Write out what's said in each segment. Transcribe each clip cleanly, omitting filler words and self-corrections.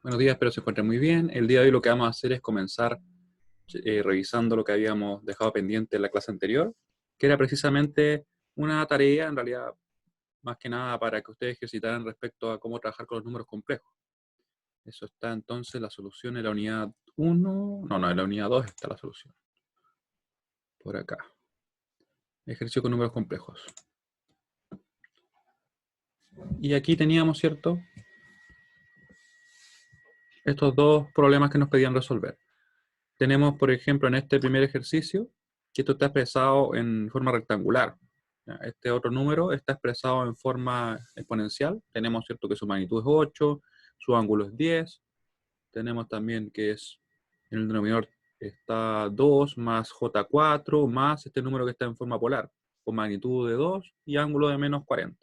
Buenos días, espero se encuentren muy bien. El día de hoy lo que vamos a hacer es comenzar revisando lo que habíamos dejado pendiente en la clase anterior, que era precisamente una tarea, en realidad, más que nada para que ustedes ejercitaran respecto a cómo trabajar con los números complejos. Eso está entonces la solución en la unidad 1, no, en la unidad 2 está la solución. Por acá. Ejercicio con números complejos. Y aquí teníamos, ¿cierto?, estos dos problemas que nos pedían resolver. Tenemos, por ejemplo, en este primer ejercicio, que esto está expresado en forma rectangular. Este otro número está expresado en forma exponencial. Tenemos, ¿cierto?, que su magnitud es 8, su ángulo es 10. Tenemos también que en el denominador está 2 más J4 más este número que está en forma polar, con magnitud de 2 y ángulo de menos 40.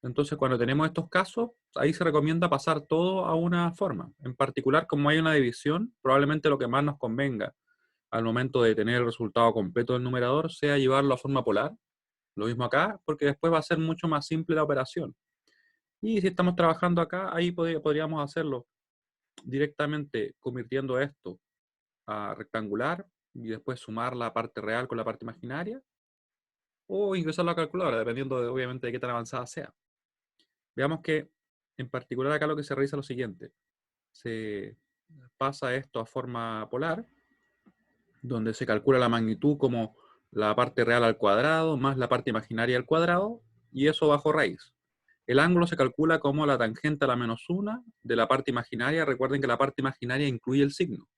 Entonces, cuando tenemos estos casos, ahí se recomienda pasar todo a una forma. En particular, como hay una división, probablemente lo que más nos convenga al momento de tener el resultado completo del numerador sea llevarlo a forma polar. Lo mismo acá, porque después va a ser mucho más simple la operación. Y si estamos trabajando acá, ahí podríamos hacerlo directamente convirtiendo esto a rectangular y después sumar la parte real con la parte imaginaria, o ingresarlo a la calculadora, dependiendo obviamente de qué tan avanzada sea. Veamos que en particular acá lo que se realiza es lo siguiente. Se pasa esto a forma polar, donde se calcula la magnitud como la parte real al cuadrado más la parte imaginaria al cuadrado, y eso bajo raíz. El ángulo se calcula como la tangente a la menos 1 de la parte imaginaria. Recuerden que la parte imaginaria incluye el signo,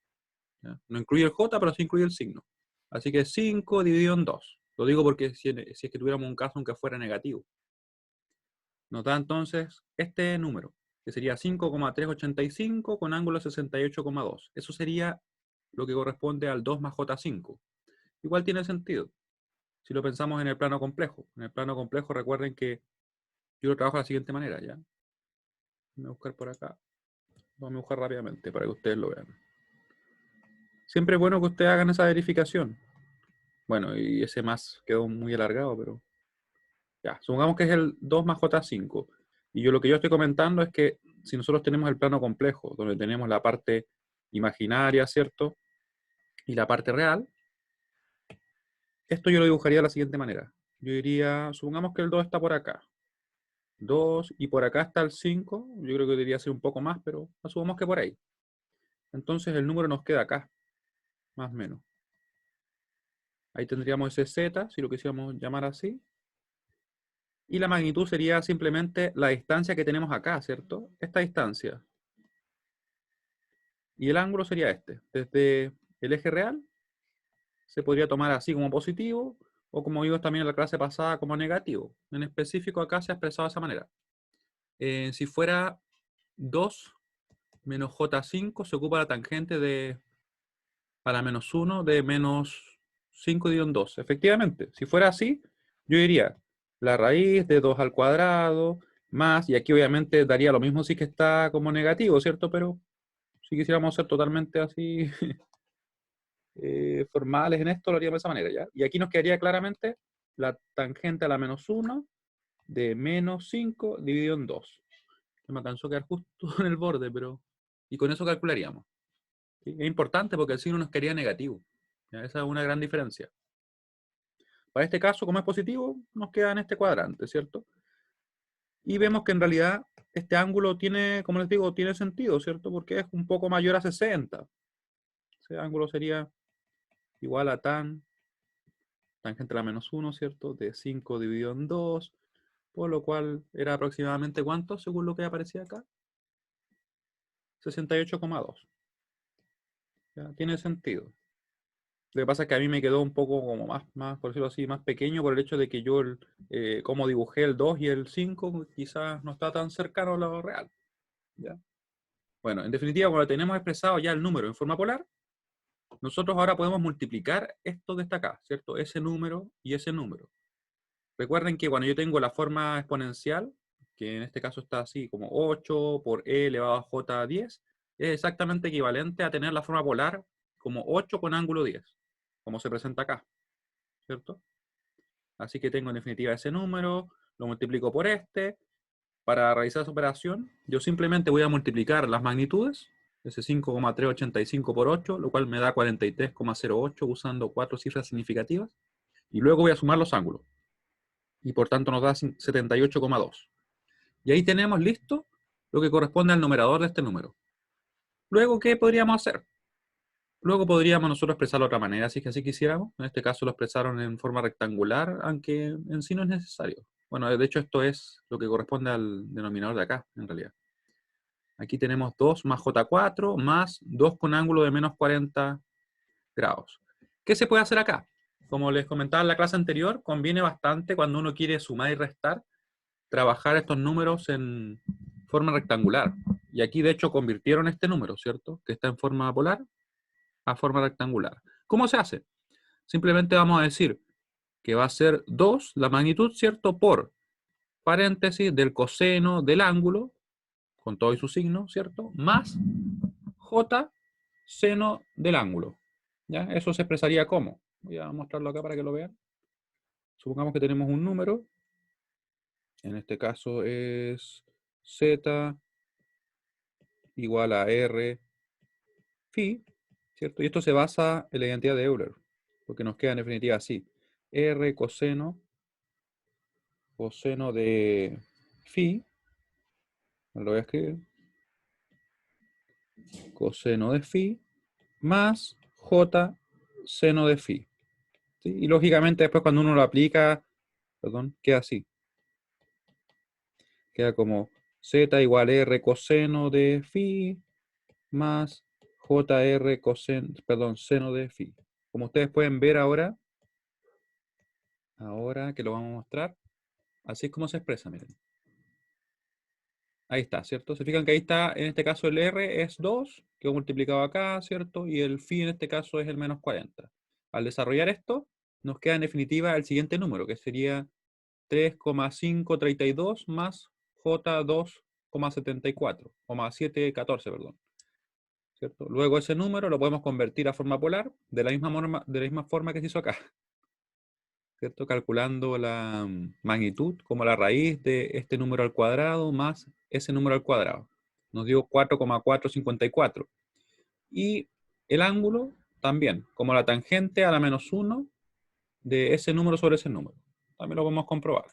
¿ya? No incluye el j, pero sí incluye el signo. Así que 5 dividido en 2. Lo digo porque si es que tuviéramos un caso en que fuera negativo. Nos da entonces este número, que sería 5,385 con ángulo 68,2. Eso sería lo que corresponde al 2 más J5. Igual tiene sentido, si lo pensamos en el plano complejo. En el plano complejo, recuerden que yo lo trabajo de la siguiente manera, ¿ya? Voy a buscar por acá. Vamos a buscar rápidamente para que ustedes lo vean. Siempre es bueno que ustedes hagan esa verificación. Bueno, y ese más quedó muy alargado, pero ya, supongamos que es el 2 más J5. Y lo que yo estoy comentando es que si nosotros tenemos el plano complejo, donde tenemos la parte imaginaria, ¿cierto?, y la parte real, esto yo lo dibujaría de la siguiente manera. Yo diría, supongamos que el 2 está por acá. 2, y por acá está el 5. Yo creo que debería ser un poco más, pero asumamos que por ahí. Entonces el número nos queda acá, más o menos. Ahí tendríamos ese z, si lo quisiéramos llamar así. Y la magnitud sería simplemente la distancia que tenemos acá, ¿cierto? Esta distancia. Y el ángulo sería este. Desde el eje real se podría tomar así como positivo, o como vimos también en la clase pasada, como negativo. En específico acá se ha expresado de esa manera. Si fuera 2 menos J5, se ocupa la tangente de a la menos 1 de menos 5 dividido en 2. Efectivamente, si fuera así, yo diría la raíz de 2 al cuadrado más, y aquí obviamente daría lo mismo si que está como negativo, ¿cierto? Pero si quisiéramos ser totalmente así formales en esto, lo haríamos de esa manera, ¿ya? Y aquí nos quedaría claramente la tangente a la menos 1 de menos 5 dividido en 2. Me alcanzó a quedar justo en el borde, pero... Y con eso calcularíamos. ¿Sí? Es importante porque el signo nos quedaría negativo. ¿Ya? Esa es una gran diferencia. Para este caso, como es positivo, nos queda en este cuadrante, ¿cierto? Y vemos que en realidad este ángulo tiene, como les digo, tiene sentido, ¿cierto? Porque es un poco mayor a 60. Ese ángulo sería igual a tangente a la menos 1, ¿cierto? De 5 dividido en 2, por lo cual era aproximadamente ¿cuánto? Según lo que aparecía acá. 68,2. ¿Ya? Tiene sentido. Lo que pasa es que a mí me quedó un poco como más, por decirlo así, más pequeño por el hecho de que yo, como dibujé el 2 y el 5, quizás no está tan cercano a lo real. ¿Ya? Bueno, en definitiva, cuando tenemos expresado ya el número en forma polar, nosotros ahora podemos multiplicar esto que está acá, ¿cierto? Ese número y ese número. Recuerden que cuando yo tengo la forma exponencial, que en este caso está así como 8 por e elevado a j10, es exactamente equivalente a tener la forma polar como 8 con ángulo 10, como se presenta acá, ¿cierto? Así que tengo en definitiva ese número, lo multiplico por este, para realizar esa operación, yo simplemente voy a multiplicar las magnitudes, ese 5,385 por 8, lo cual me da 43,08 usando 4 cifras significativas, y luego voy a sumar los ángulos, y por tanto nos da 78,2. Y ahí tenemos listo lo que corresponde al numerador de este número. Luego, ¿qué podríamos hacer? Luego podríamos nosotros expresarlo de otra manera, si es que así quisiéramos. En este caso lo expresaron en forma rectangular, aunque en sí no es necesario. Bueno, de hecho esto es lo que corresponde al denominador de acá, en realidad. Aquí tenemos 2 más J4 más 2 con ángulo de menos 40 grados. ¿Qué se puede hacer acá? Como les comentaba en la clase anterior, conviene bastante cuando uno quiere sumar y restar, trabajar estos números en forma rectangular. Y aquí de hecho convirtieron este número, ¿cierto? Que está en forma polar a forma rectangular. ¿Cómo se hace? Simplemente vamos a decir que va a ser 2 la magnitud, ¿cierto? Por paréntesis del coseno del ángulo, con todo y su signo, ¿cierto? Más J seno del ángulo. ¿Ya? Eso se expresaría como. Voy a mostrarlo acá para que lo vean. Supongamos que tenemos un número. En este caso es Z igual a R phi, ¿cierto? Y esto se basa en la identidad de Euler, porque nos queda en definitiva así. R coseno de phi, lo voy a escribir, coseno de phi, más J seno de phi. ¿Sí? Y lógicamente después cuando uno lo aplica, perdón, queda así. Queda como Z igual R coseno de phi más JR coseno, perdón, seno de phi. Como ustedes pueden ver ahora que lo vamos a mostrar, así es como se expresa, miren. Ahí está, ¿cierto? Se fijan que ahí está, en este caso el R es 2, que he multiplicado acá, ¿cierto? Y el phi en este caso es el menos 40. Al desarrollar esto, nos queda en definitiva el siguiente número, que sería 3,532 más J2,74, o más 714, perdón. ¿Cierto? Luego ese número lo podemos convertir a forma polar de la misma forma que se hizo acá. ¿Cierto? Calculando la magnitud como la raíz de este número al cuadrado más ese número al cuadrado. Nos dio 4,454. Y el ángulo también, como la tangente a la menos 1 de ese número sobre ese número. También lo podemos comprobar.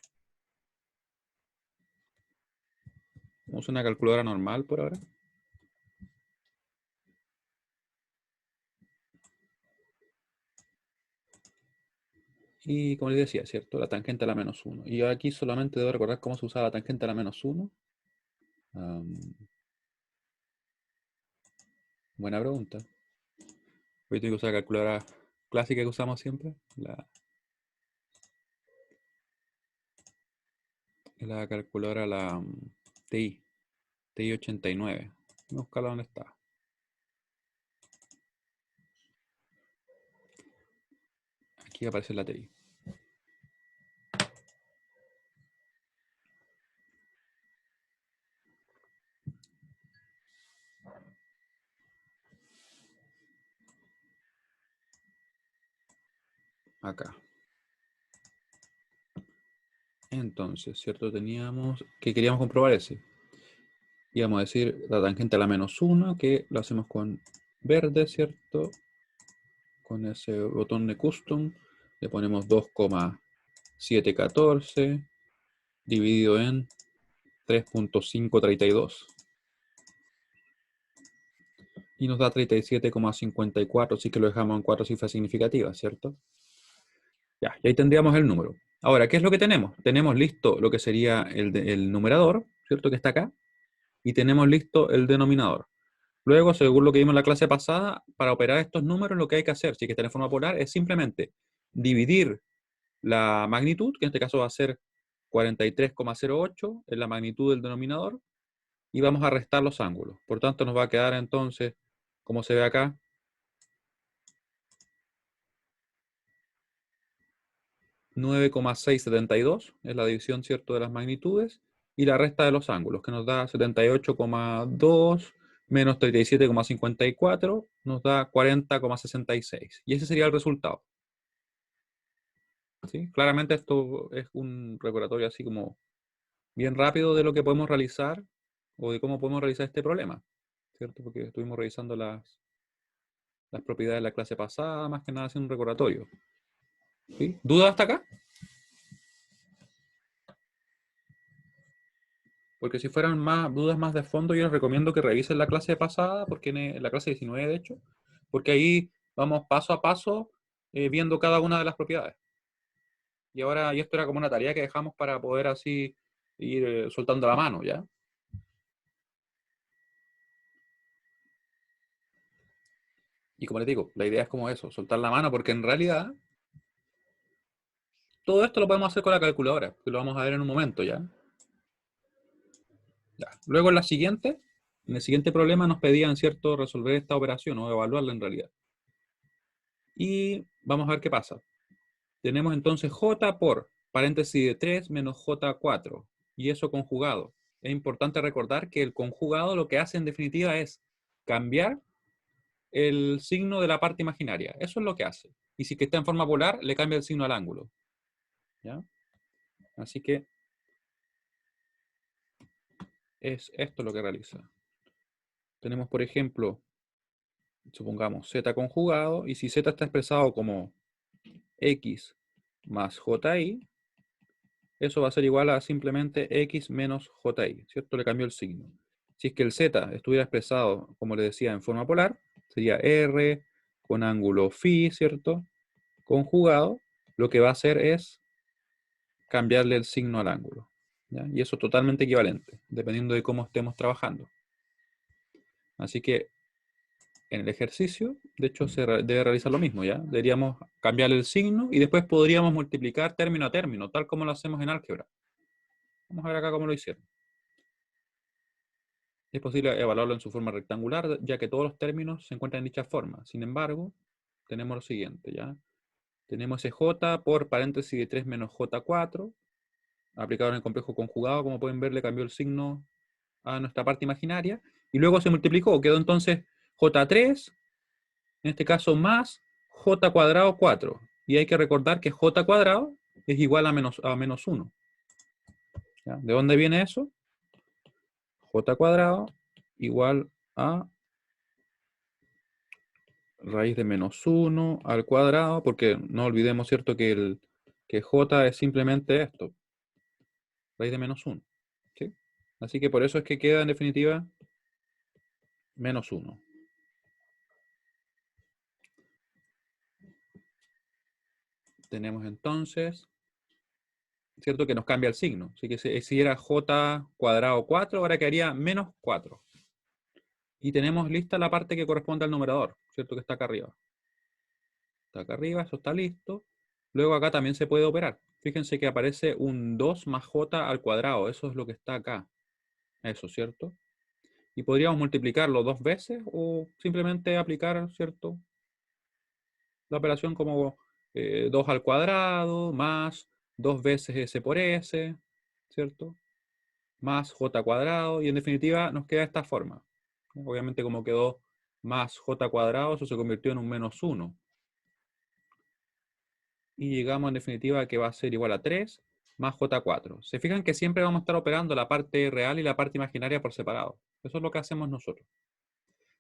Vamos a una calculadora normal por ahora. Y como les decía, ¿cierto? La tangente a la menos 1. Y yo aquí solamente debo recordar cómo se usaba la tangente a la menos 1. Buena pregunta. Hoy tengo que usar la calculadora clásica que usamos siempre. La calculadora, TI 89. Voy a buscarla dónde está. Aquí aparece la TI. Acá. Entonces, ¿cierto? Teníamos que queríamos comprobar ese. Íbamos a decir la tangente a la menos 1, que lo hacemos con verde, ¿cierto? Con ese botón de custom. Le ponemos 2,714 dividido en 3,532. Y nos da 37,54, así que lo dejamos en 4 cifras significativas, ¿cierto? Ya, y ahí tendríamos el número. Ahora, ¿qué es lo que tenemos? Tenemos listo lo que sería el numerador, ¿cierto? Que está acá. Y tenemos listo el denominador. Luego, según lo que vimos en la clase pasada, para operar estos números lo que hay que hacer, si es que está en forma polar, es simplemente dividir la magnitud, que en este caso va a ser 43,08, es la magnitud del denominador, y vamos a restar los ángulos. Por tanto, nos va a quedar entonces, como se ve acá, 9,672 es la división, ¿cierto?, de las magnitudes, y la resta de los ángulos, que nos da 78,2 menos 37,54, nos da 40,66. Y ese sería el resultado. ¿Sí? Claramente esto es un recordatorio así como bien rápido de lo que podemos realizar o de cómo podemos realizar este problema, ¿cierto? Porque estuvimos revisando las propiedades de la clase pasada, más que nada haciendo un recordatorio. ¿Sí? ¿Dudas hasta acá? Porque si fueran dudas más de fondo, yo les recomiendo que revisen la clase pasada, porque en la clase 19 de hecho, porque ahí vamos paso a paso viendo cada una de las propiedades. Y esto era como una tarea que dejamos para poder así ir soltando la mano, ¿ya? Y como les digo, la idea es como eso, soltar la mano, porque en realidad todo esto lo podemos hacer con la calculadora, que lo vamos a ver en un momento, ¿ya? Ya. Luego en el siguiente problema nos pedían, ¿cierto?, resolver esta operación o evaluarla en realidad. Y vamos a ver qué pasa. Tenemos entonces j por paréntesis de 3 menos j4, y eso conjugado. Es importante recordar que el conjugado lo que hace en definitiva es cambiar el signo de la parte imaginaria. Eso es lo que hace. Y si que está en forma polar, le cambia el signo al ángulo. ¿Ya? Así que es esto lo que realiza. Tenemos, por ejemplo, supongamos z conjugado, y si z está expresado como x más ji, eso va a ser igual a simplemente x menos ji, ¿cierto? Le cambió el signo. Si es que el z estuviera expresado, como le decía, en forma polar, sería r con ángulo phi, ¿cierto? Conjugado, lo que va a hacer es cambiarle el signo al ángulo, ¿ya? Y eso es totalmente equivalente, dependiendo de cómo estemos trabajando. Así que en el ejercicio, de hecho, se debe realizar lo mismo, ¿ya? Deberíamos cambiarle el signo y después podríamos multiplicar término a término, tal como lo hacemos en álgebra. Vamos a ver acá cómo lo hicieron. Es posible evaluarlo en su forma rectangular, ya que todos los términos se encuentran en dicha forma. Sin embargo, tenemos lo siguiente, ¿ya? Tenemos ese j por paréntesis de 3 menos j4, aplicado en el complejo conjugado, como pueden ver, le cambió el signo a nuestra parte imaginaria, y luego se multiplicó, quedó entonces j3, en este caso más j cuadrado 4, y hay que recordar que j cuadrado es igual a menos 1. ¿Ya? ¿De dónde viene eso? J cuadrado igual a raíz de menos 1 al cuadrado, porque no olvidemos, ¿cierto?, que j es simplemente esto, raíz de menos 1. ¿Sí? Así que por eso es que queda en definitiva menos 1. Tenemos entonces, ¿cierto?, que nos cambia el signo. Así que si era j cuadrado 4, ahora quedaría menos 4. Y tenemos lista la parte que corresponde al numerador, ¿cierto?, que está acá arriba. Está acá arriba, eso está listo. Luego acá también se puede operar. Fíjense que aparece un 2 más j al cuadrado. Eso es lo que está acá. Eso, ¿cierto? Y podríamos multiplicarlo 2 veces o simplemente aplicar, ¿cierto?, la operación como 2 al cuadrado más 2 veces s por s, ¿cierto? Más j cuadrado. Y en definitiva nos queda esta forma. Obviamente como quedó más j cuadrado, eso se convirtió en un menos 1. Y llegamos en definitiva a que va a ser igual a 3 más j4. Se fijan que siempre vamos a estar operando la parte real y la parte imaginaria por separado. Eso es lo que hacemos nosotros.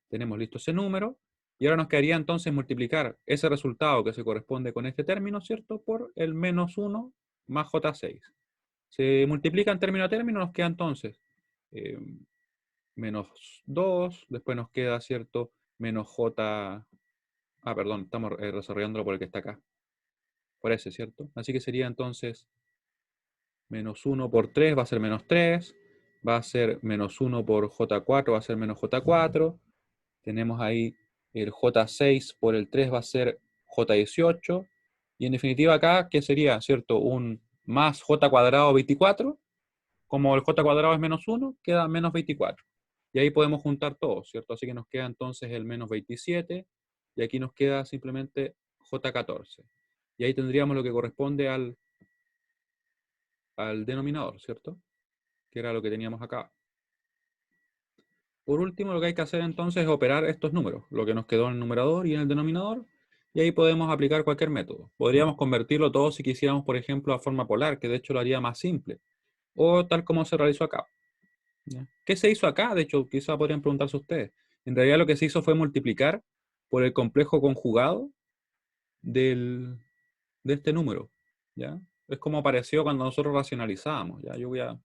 Tenemos listo ese número, y ahora nos quedaría entonces multiplicar ese resultado que se corresponde con este término, ¿cierto?, por el menos 1 más j6. Se multiplican término a término, nos queda entonces menos 2, después nos queda, ¿cierto?, menos j... perdón, estamos desarrollándolo por el que está acá. Por ese, ¿cierto? Así que sería entonces menos 1 por 3 va a ser menos 3, va a ser menos 1 por j4 va a ser menos j4, tenemos ahí el j6 por el 3 va a ser j18, y en definitiva acá, ¿qué sería? ¿Cierto? Un más j cuadrado 24, como el j cuadrado es menos 1, queda menos 24. Y ahí podemos juntar todos, ¿cierto? Así que nos queda entonces el menos 27, y aquí nos queda simplemente j14. Y ahí tendríamos lo que corresponde al denominador, ¿cierto? Que era lo que teníamos acá. Por último, lo que hay que hacer entonces es operar estos números, lo que nos quedó en el numerador y en el denominador, y ahí podemos aplicar cualquier método. Podríamos convertirlo todo si quisiéramos, por ejemplo, a forma polar, que de hecho lo haría más simple. o tal como se realizó acá. ¿Ya? ¿Qué se hizo acá? De hecho, quizá podrían preguntarse ustedes. En realidad lo que se hizo fue multiplicar por el complejo conjugado de este número. ¿Ya? Es como apareció cuando nosotros racionalizábamos. ¿Ya? Yo voy a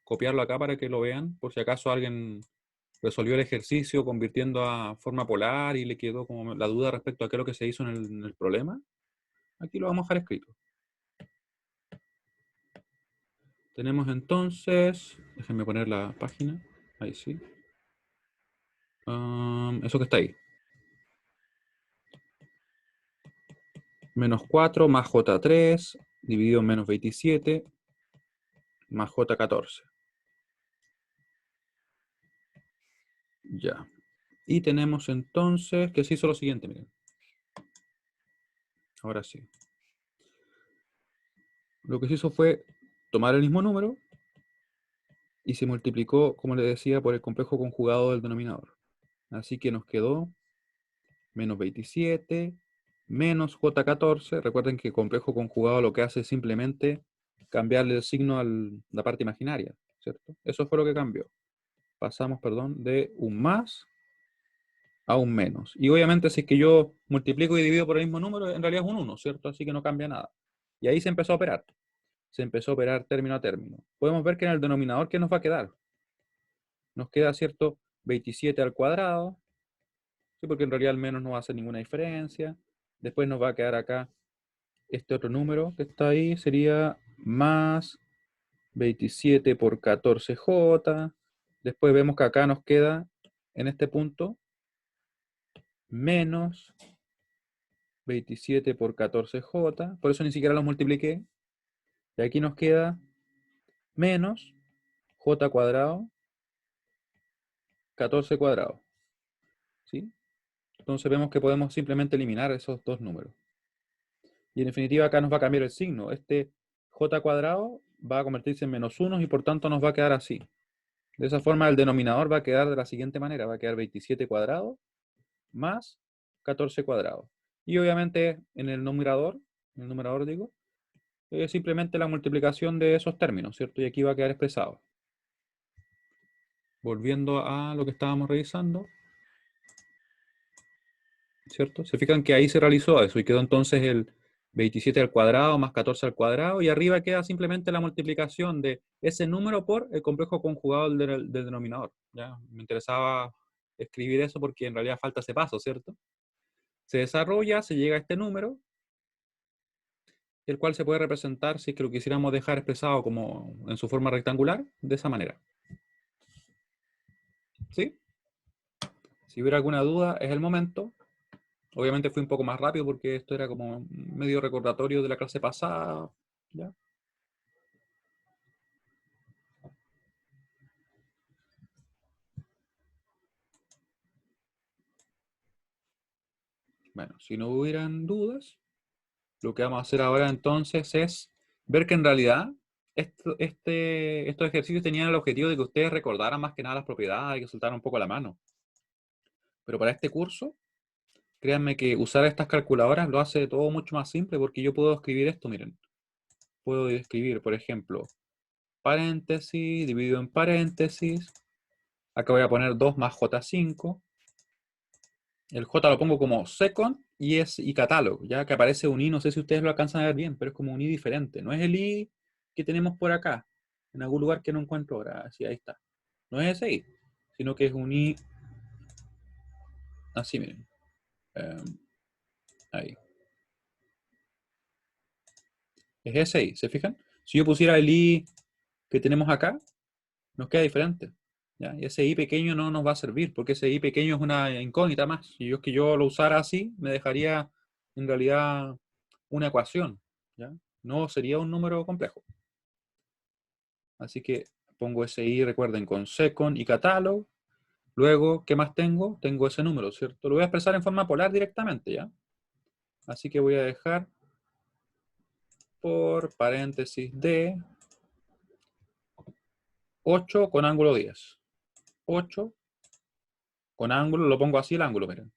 copiarlo acá para que lo vean, por si acaso alguien resolvió el ejercicio convirtiendo a forma polar y le quedó como la duda respecto a qué es lo que se hizo en el problema. Aquí lo vamos a dejar escrito. Tenemos entonces, déjenme poner la página, ahí sí. Eso que está ahí. Menos 4 más J3 dividido en menos 27 más J14. Ya. Y tenemos entonces que se hizo lo siguiente, miren. Ahora sí. Lo que se hizo fue tomar el mismo número y se multiplicó, como les decía, por el complejo conjugado del denominador. Así que nos quedó menos 27 menos J14. Recuerden que el complejo conjugado lo que hace es simplemente cambiarle el signo a la parte imaginaria, ¿cierto? Eso fue lo que cambió. Pasamos, perdón, de un más a un menos. Y obviamente si es que yo multiplico y divido por el mismo número, en realidad es un 1, ¿cierto? Así que no cambia nada. Y ahí se empezó a operar. Se empezó a operar término a término. Podemos ver que en el denominador, ¿qué nos va a quedar? Nos queda, ¿cierto? 27 al cuadrado, ¿sí? Porque en realidad al menos no va a hacer ninguna diferencia. Después nos va a quedar acá este otro número que está ahí, sería más 27 por 14J. Después vemos que acá nos queda, en este punto, menos 27 por 14J. Por eso ni siquiera los multipliqué. Y aquí nos queda menos J cuadrado, 14 cuadrado. ¿Sí? Entonces vemos que podemos simplemente eliminar esos dos números. Y en definitiva acá nos va a cambiar el signo. Este J cuadrado va a convertirse en menos 1 y por tanto nos va a quedar así. De esa forma el denominador va a quedar de la siguiente manera. Va a quedar 27 cuadrado más 14 cuadrado. Y obviamente en el numerador digo, es simplemente la multiplicación de esos términos, ¿cierto? Y aquí va a quedar expresado. Volviendo a lo que estábamos revisando, ¿cierto? Se fijan que ahí se realizó eso y quedó entonces el 27 al cuadrado más 14 al cuadrado y arriba queda simplemente la multiplicación de ese número por el complejo conjugado del denominador. ¿Ya? Me interesaba escribir eso porque en realidad falta ese paso, ¿cierto? Se desarrolla, se llega a este número, el cual se puede representar, si es que lo quisiéramos dejar expresado como en su forma rectangular, de esa manera. ¿Sí? Si hubiera alguna duda, es el momento. Obviamente fui un poco más rápido porque esto era como medio recordatorio de la clase pasada. ¿Ya? Bueno, si no hubieran dudas, lo que vamos a hacer ahora entonces es ver que en realidad estos ejercicios tenían el objetivo de que ustedes recordaran más que nada las propiedades y que soltaran un poco la mano. Pero para este curso, créanme que usar estas calculadoras lo hace todo mucho más simple porque yo puedo escribir esto, miren. Puedo escribir, por ejemplo, paréntesis, dividido en paréntesis. Acá voy a poner 2 más J5. El J lo pongo como second y catálogo, ya que aparece un I, no sé si ustedes lo alcanzan a ver bien, pero es como un I diferente. No es el I que tenemos por acá, en algún lugar que no encuentro ahora. Sí, ahí está. No es ese I, sino que es un I así, miren. Ahí. Es ese I, ¿se fijan? Si yo pusiera el I que tenemos acá, nos queda diferente. ¿Ya? Y ese I pequeño no nos va a servir, porque ese I pequeño es una incógnita más. Si yo es que yo lo usara así, me dejaría en realidad una ecuación. ¿Ya? No sería un número complejo. Así que pongo ese I, recuerden, con second y catálogo. Luego, ¿qué más tengo? Tengo ese número, ¿cierto? Lo voy a expresar en forma polar directamente, ¿ya? Así que voy a dejar por paréntesis de 8 con ángulo 10. 8 con ángulo, lo pongo así el ángulo, miren.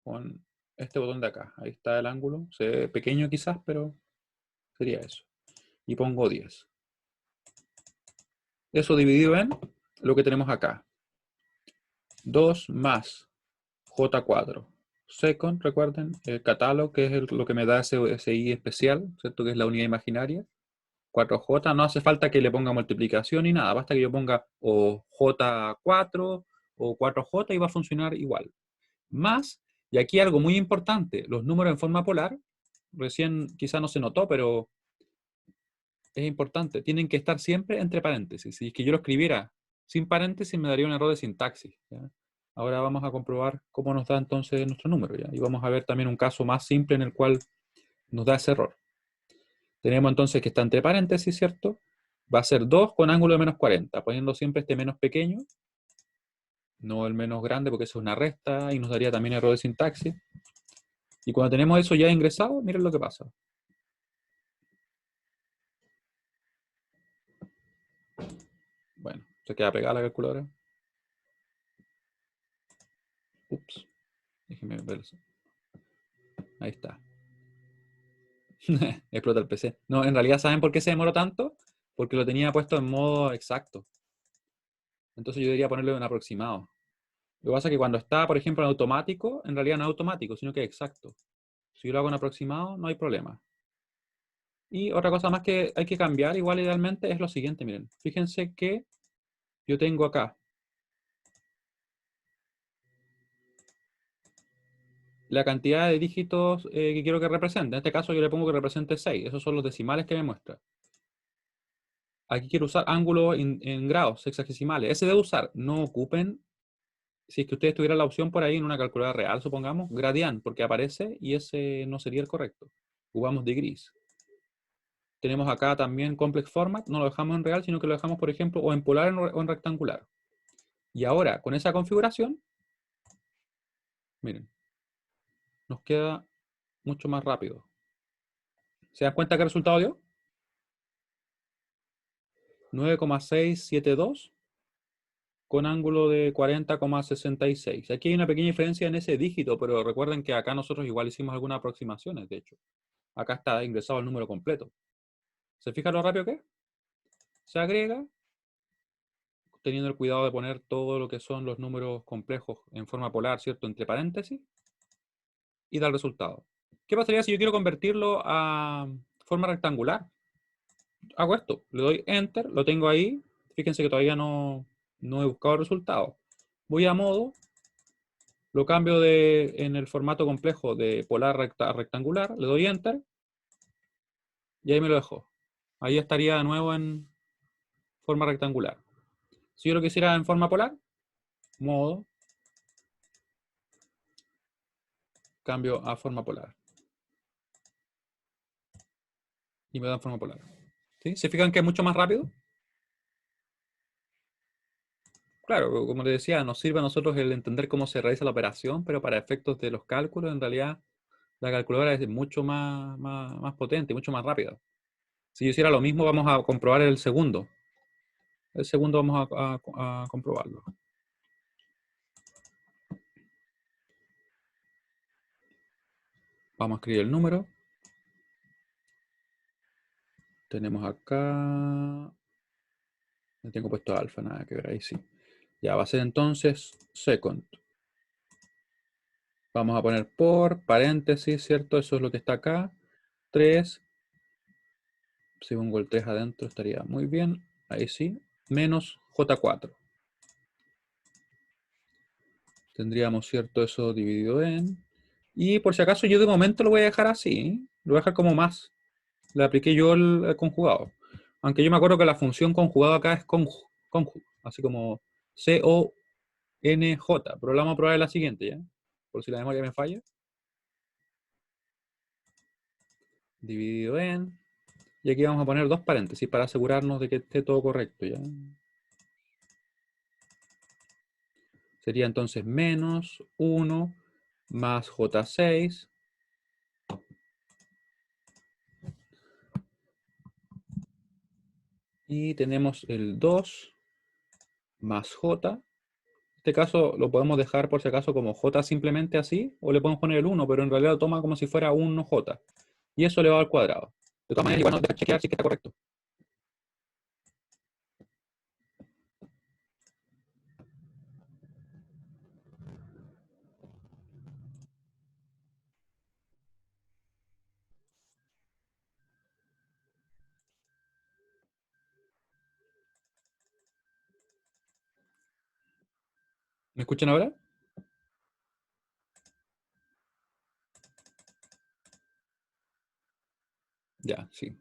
Con este botón de acá. Ahí está el ángulo. Se ve pequeño quizás, pero sería eso. Y pongo 10. Eso dividido en lo que tenemos acá. 2 más J4. Second, recuerden, el catálogo, que es lo que me da ese I especial, ¿cierto? Que es la unidad imaginaria. 4J, no hace falta que le ponga multiplicación ni nada, basta que yo ponga o J4 o 4J y va a funcionar igual. Más, y aquí algo muy importante, los números en forma polar, recién quizá no se notó, pero es importante, tienen que estar siempre entre paréntesis. Si es que yo lo escribiera sin paréntesis me daría un error de sintaxis, ¿ya? Ahora vamos a comprobar cómo nos da entonces nuestro número, ¿ya? Y vamos a ver también un caso más simple en el cual nos da ese error. Tenemos entonces que está entre paréntesis, ¿cierto? Va a ser 2 con ángulo de menos 40, poniendo siempre este menos pequeño, no el menos grande porque eso es una resta y nos daría también error de sintaxis. Y cuando tenemos eso ya ingresado, miren lo que pasa. Bueno, se queda pegada la calculadora. Ups, déjenme ver eso. Ahí está. Explota el PC. No, en realidad, ¿saben por qué se demoró tanto? Porque lo tenía puesto en modo exacto. Entonces yo debería ponerlo en aproximado. Lo que pasa es que cuando está, por ejemplo, en automático, en realidad no es automático, sino que es exacto. Si yo lo hago en aproximado, no hay problema. Y otra cosa más que hay que cambiar, igual idealmente, es lo siguiente, miren. Fíjense que yo tengo acá la cantidad de dígitos que quiero que represente. En este caso yo le pongo que represente 6. Esos son los decimales que me muestra. Aquí quiero usar ángulos en grados sexagesimales. Ese debe usar. No ocupen, si es que ustedes tuvieran la opción por ahí en una calculadora real, supongamos, gradian, porque aparece y ese no sería el correcto. Ocupamos degrees. Tenemos acá también complex format. No lo dejamos en real, sino que lo dejamos, por ejemplo, o en polar o en rectangular. Y ahora, con esa configuración, miren, nos queda mucho más rápido. ¿Se dan cuenta qué resultado dio? 9,672 con ángulo de 40,66. Aquí hay una pequeña diferencia en ese dígito, pero recuerden que acá nosotros igual hicimos algunas aproximaciones, de hecho. Acá está ingresado el número completo. ¿Se fijan lo rápido que es? Se agrega, teniendo el cuidado de poner todo lo que son los números complejos en forma polar, ¿cierto? Entre paréntesis, y da el resultado. ¿Qué pasaría si yo quiero convertirlo a forma rectangular? Hago esto, le doy Enter, lo tengo ahí. Fíjense que todavía no he buscado el resultado. Voy a modo, lo cambio en el formato complejo de polar a rectangular, le doy Enter y ahí me lo dejo. Ahí estaría de nuevo en forma rectangular. Si yo lo quisiera en forma polar, modo, cambio a forma polar. Y me da en forma polar. ¿Sí? ¿Se fijan que es mucho más rápido? Claro, como les decía, nos sirve a nosotros el entender cómo se realiza la operación, pero para efectos de los cálculos, en realidad, la calculadora es mucho más potente, mucho más rápida. Si yo hiciera lo mismo, vamos a comprobar el segundo. El segundo vamos a comprobarlo. Vamos a escribir el número. Tenemos acá... Le tengo puesto alfa, nada que ver, ahí sí. Ya va a ser entonces second. Vamos a poner por paréntesis, ¿cierto? Eso es lo que está acá. 3. Si pongo el 3 adentro estaría muy bien. Ahí sí. Menos J4. Tendríamos, ¿cierto? Eso dividido en... Y por si acaso yo de momento lo voy a dejar así. Lo voy a dejar como más. Le apliqué yo el conjugado. Aunque yo me acuerdo que la función conjugado acá es conju. Así como C-O-N-J. Pero la vamos a probar en la siguiente, ¿ya? Por si la memoria me falla. Dividido en... Y aquí vamos a poner dos paréntesis para asegurarnos de que esté todo correcto, ¿ya? Sería entonces menos 1 más J6 y tenemos el 2 más J. En este caso lo podemos dejar por si acaso como J simplemente así, o le podemos poner el 1, pero en realidad lo toma como si fuera 1J. Y eso elevado al cuadrado. De todas maneras, igual nos deja chequear si está correcto. ¿Me escuchan ahora? Ya, sí.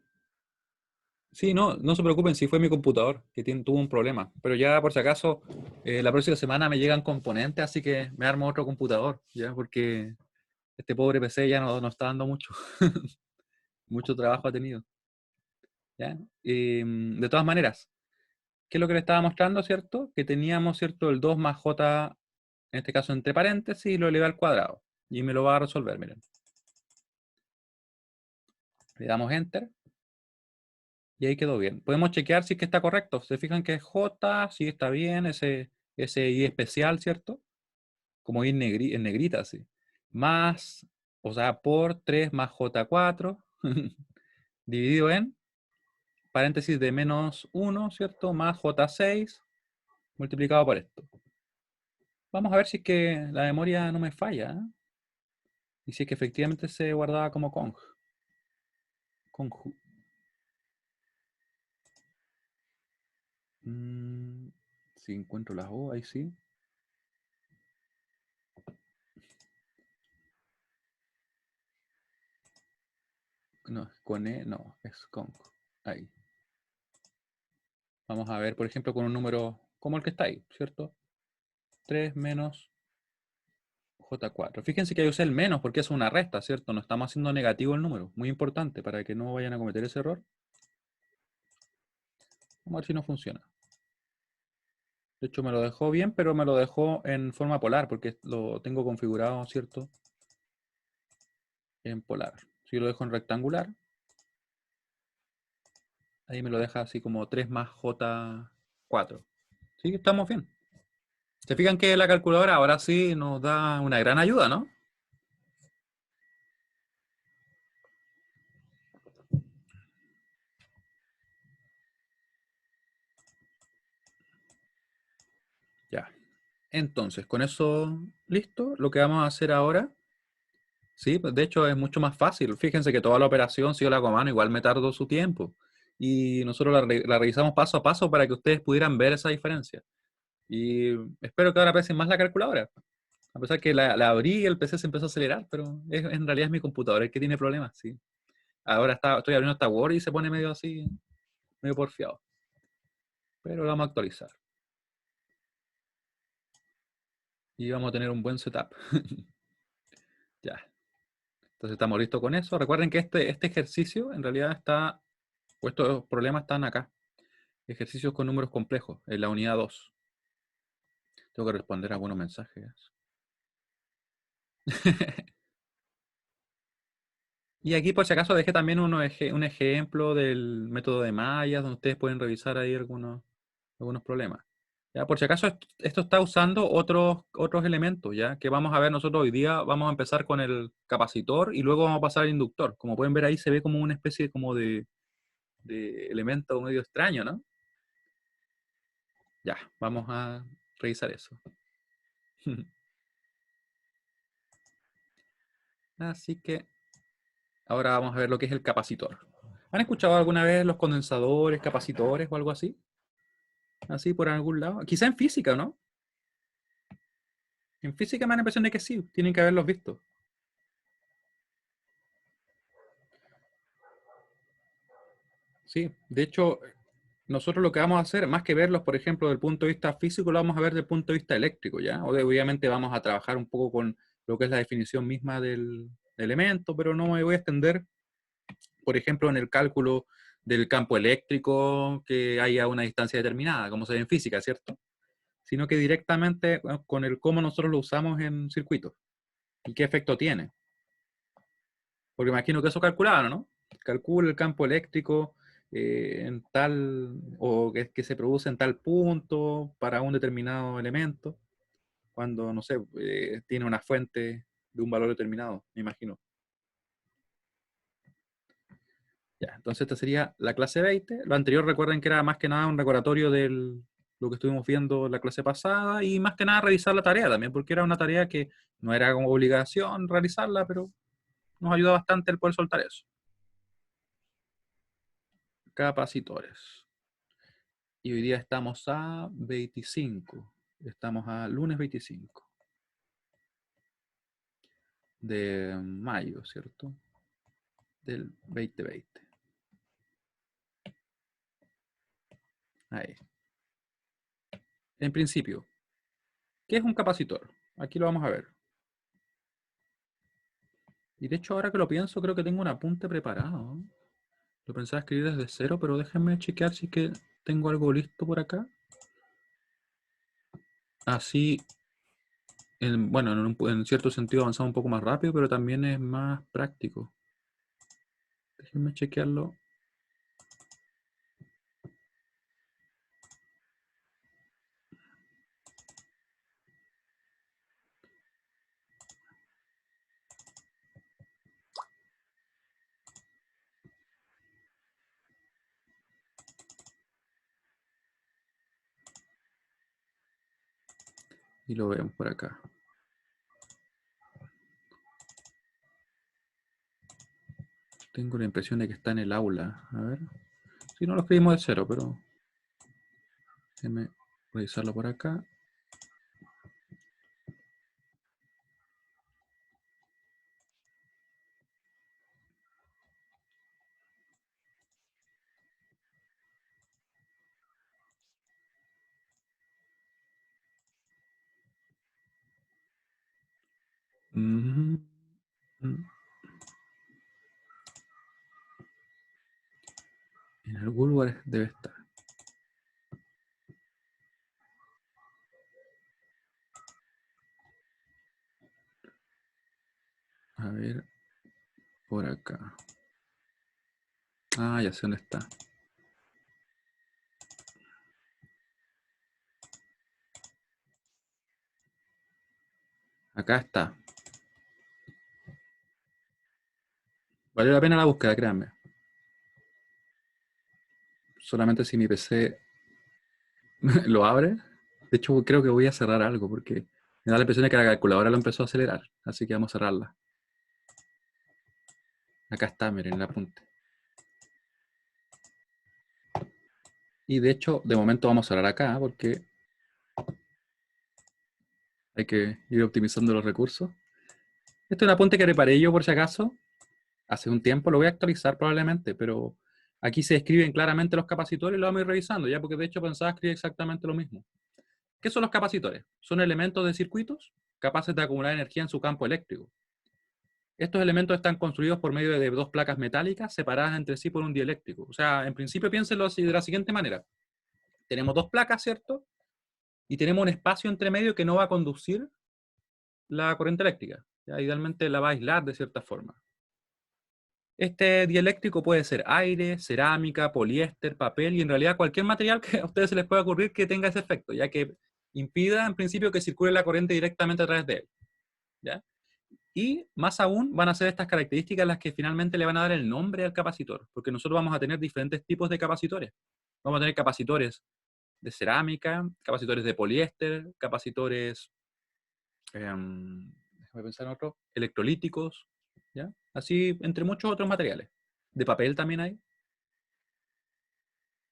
Sí, no, no se preocupen si fue mi computador que tuvo un problema. Pero ya por si acaso, la próxima semana me llegan componentes, así que me armo otro computador, ya, porque este pobre PC ya no está dando mucho. Mucho trabajo ha tenido. ¿Ya? De todas maneras, ¿qué es lo que le estaba mostrando, cierto? Que teníamos, ¿cierto? El 2 más j, en este caso entre paréntesis, y lo elevé al cuadrado. Y me lo va a resolver, miren. Le damos Enter y ahí quedó bien. Podemos chequear si es que está correcto. Se fijan que es J, sí está bien, ese I especial, ¿cierto? Como I en negrita, así. Más, o sea, por 3 más J4, dividido en paréntesis de menos 1, ¿cierto? Más J6 multiplicado por esto. Vamos a ver si es que la memoria no me falla, ¿eh? Y si es que efectivamente se guardaba como conju. Mm, si encuentro las O, ahí sí. No, con E, no, es conj. Ahí. Vamos a ver, por ejemplo, con un número como el que está ahí, ¿cierto? 3 menos J4. Fíjense que yo usé el menos porque es una resta, ¿cierto? No estamos haciendo negativo el número. Muy importante para que no vayan a cometer ese error. Vamos a ver si no funciona. De hecho, me lo dejó bien, pero me lo dejó en forma polar porque lo tengo configurado, ¿cierto? En polar. Si lo dejo en rectangular, ahí me lo deja así como 3 más J4. Sí, estamos bien. Se fijan que la calculadora ahora sí nos da una gran ayuda, ¿no? Ya. Entonces, con eso listo, lo que vamos a hacer ahora, sí, pues de hecho es mucho más fácil. Fíjense que toda la operación, si yo la hago a mano, igual me tardó su tiempo. Y nosotros la revisamos paso a paso para que ustedes pudieran ver esa diferencia. Y espero que ahora aprecien más la calculadora. A pesar que la abrí y el PC se empezó a acelerar, pero en realidad es mi computador el que tiene problemas, sí. Ahora estoy abriendo esta Word y se pone medio así, medio porfiado. Pero lo vamos a actualizar. Y vamos a tener un buen setup. Ya. Entonces estamos listos con eso. Recuerden que este ejercicio en realidad está, o estos problemas están acá. Ejercicios con números complejos, en la unidad 2. Tengo que responder a algunos mensajes. Y aquí por si acaso dejé también un ejemplo del método de mallas, donde ustedes pueden revisar ahí algunos problemas. Ya, por si acaso esto está usando otros elementos, ya que vamos a ver nosotros hoy día. Vamos a empezar con el capacitor y luego vamos a pasar al inductor. Como pueden ver ahí se ve como una especie como de elemento medio extraño, ¿no? Ya, vamos a revisar eso. Así que ahora vamos a ver lo que es el capacitor. ¿Han escuchado alguna vez los condensadores, capacitores o algo así? Así por algún lado. Quizá en física, ¿no? En física me da la impresión de que sí, tienen que haberlos visto. Sí, de hecho, nosotros lo que vamos a hacer, más que verlos, por ejemplo, desde el punto de vista físico, lo vamos a ver desde el punto de vista eléctrico, ¿ya? Obviamente vamos a trabajar un poco con lo que es la definición misma del elemento, pero no me voy a extender, por ejemplo, en el cálculo del campo eléctrico que haya una distancia determinada, como se ve en física, ¿cierto? Sino que directamente con el cómo nosotros lo usamos en circuitos y qué efecto tiene. Porque imagino que eso calcularon, ¿no? Calcula el campo eléctrico en tal, o que se produce en tal punto para un determinado elemento, cuando, no sé, tiene una fuente de un valor determinado, me imagino. Ya, entonces esta sería la clase 20. Lo anterior recuerden que era más que nada un recordatorio de lo que estuvimos viendo la clase pasada y más que nada revisar la tarea también, porque era una tarea que no era como obligación realizarla, pero nos ayuda bastante el poder soltar eso. Capacitores. Y hoy día estamos a 25. Estamos a lunes 25 de mayo, ¿cierto? Del 2020. Ahí. En principio, ¿qué es un capacitor? Aquí lo vamos a ver. Y de hecho, ahora que lo pienso, creo que tengo un apunte preparado. Lo pensaba escribir desde cero, pero déjenme chequear si es que tengo algo listo por acá. Así, bueno, en cierto sentido avanzamos un poco más rápido, pero también es más práctico. Déjenme chequearlo. Y lo vemos por acá. Tengo la impresión de que está en el aula. A ver. Si no lo escribimos de cero, pero déjenme revisarlo por acá. Mm, mm. En algún lugar debe estar. A ver, por acá. Ah, ya sé dónde está. Acá está. Vale la pena la búsqueda, créanme. Solamente si mi PC lo abre. De hecho, creo que voy a cerrar algo porque me da la impresión de que la calculadora lo empezó a acelerar. Así que vamos a cerrarla. Acá está, miren el apunte. Y de hecho, de momento vamos a cerrar acá porque hay que ir optimizando los recursos. Este es un apunte que preparé yo por si acaso. Hace un tiempo lo voy a actualizar probablemente, pero aquí se describen claramente los capacitores y lo vamos a ir revisando, ya porque de hecho pensaba escribir exactamente lo mismo. ¿Qué son los capacitores? Son elementos de circuitos capaces de acumular energía en su campo eléctrico. Estos elementos están construidos por medio de dos placas metálicas separadas entre sí por un dieléctrico. O sea, en principio piénsenlo así, de la siguiente manera. Tenemos dos placas, ¿cierto? Y tenemos un espacio entre medio que no va a conducir la corriente eléctrica. ¿Ya? Idealmente la va a aislar de cierta forma. Este dieléctrico puede ser aire, cerámica, poliéster, papel y en realidad cualquier material que a ustedes se les pueda ocurrir que tenga ese efecto, ya que impida en principio que circule la corriente directamente a través de él. ¿Ya? Y más aún van a ser estas características las que finalmente le van a dar el nombre al capacitor, porque nosotros vamos a tener diferentes tipos de capacitores. Vamos a tener capacitores de cerámica, capacitores de poliéster, capacitores, déjame pensar en otro, electrolíticos, ¿ya? Así entre muchos otros materiales. De papel también hay.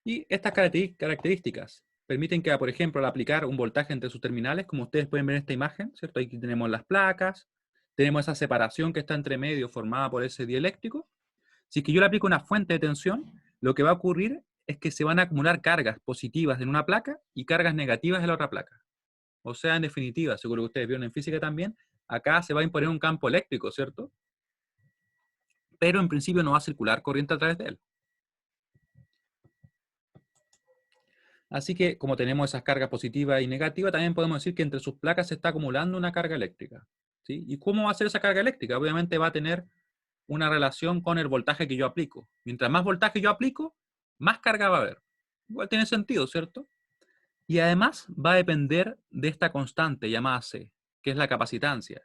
Y estas características permiten que, por ejemplo, al aplicar un voltaje entre sus terminales, como ustedes pueden ver en esta imagen, ¿cierto? Aquí tenemos las placas, tenemos esa separación que está entre medio formada por ese dieléctrico. Si es que yo le aplico una fuente de tensión, lo que va a ocurrir es que se van a acumular cargas positivas en una placa y cargas negativas en la otra placa. O sea, en definitiva, seguro que ustedes vieron en física también, acá se va a imponer un campo eléctrico, ¿cierto? Pero en principio no va a circular corriente a través de él. Así que, como tenemos esas cargas positivas y negativas, también podemos decir que entre sus placas se está acumulando una carga eléctrica. ¿Sí? ¿Y cómo va a ser esa carga eléctrica? Obviamente va a tener una relación con el voltaje que yo aplico. Mientras más voltaje yo aplico, más carga va a haber. Igual tiene sentido, ¿cierto? Y además va a depender de esta constante llamada C, que es la capacitancia.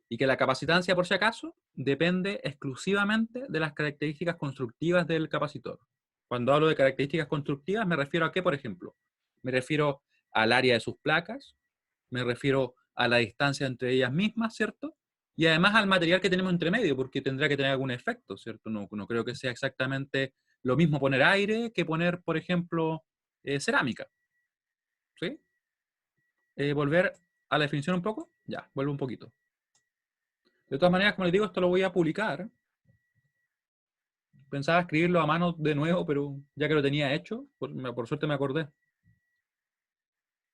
Y que la capacitancia, por si acaso, depende exclusivamente de las características constructivas del capacitor. Cuando hablo de características constructivas, me refiero a qué, por ejemplo. Me refiero al área de sus placas, me refiero a la distancia entre ellas mismas, ¿cierto? Y además al material que tenemos entre medio, porque tendrá que tener algún efecto, ¿cierto? No creo que sea exactamente lo mismo poner aire que poner, por ejemplo, cerámica, ¿sí? volver a la definición un poco. Ya, vuelvo un poquito. De todas maneras, como les digo, esto lo voy a publicar. Pensaba escribirlo a mano de nuevo, pero ya que lo tenía hecho, por suerte me acordé.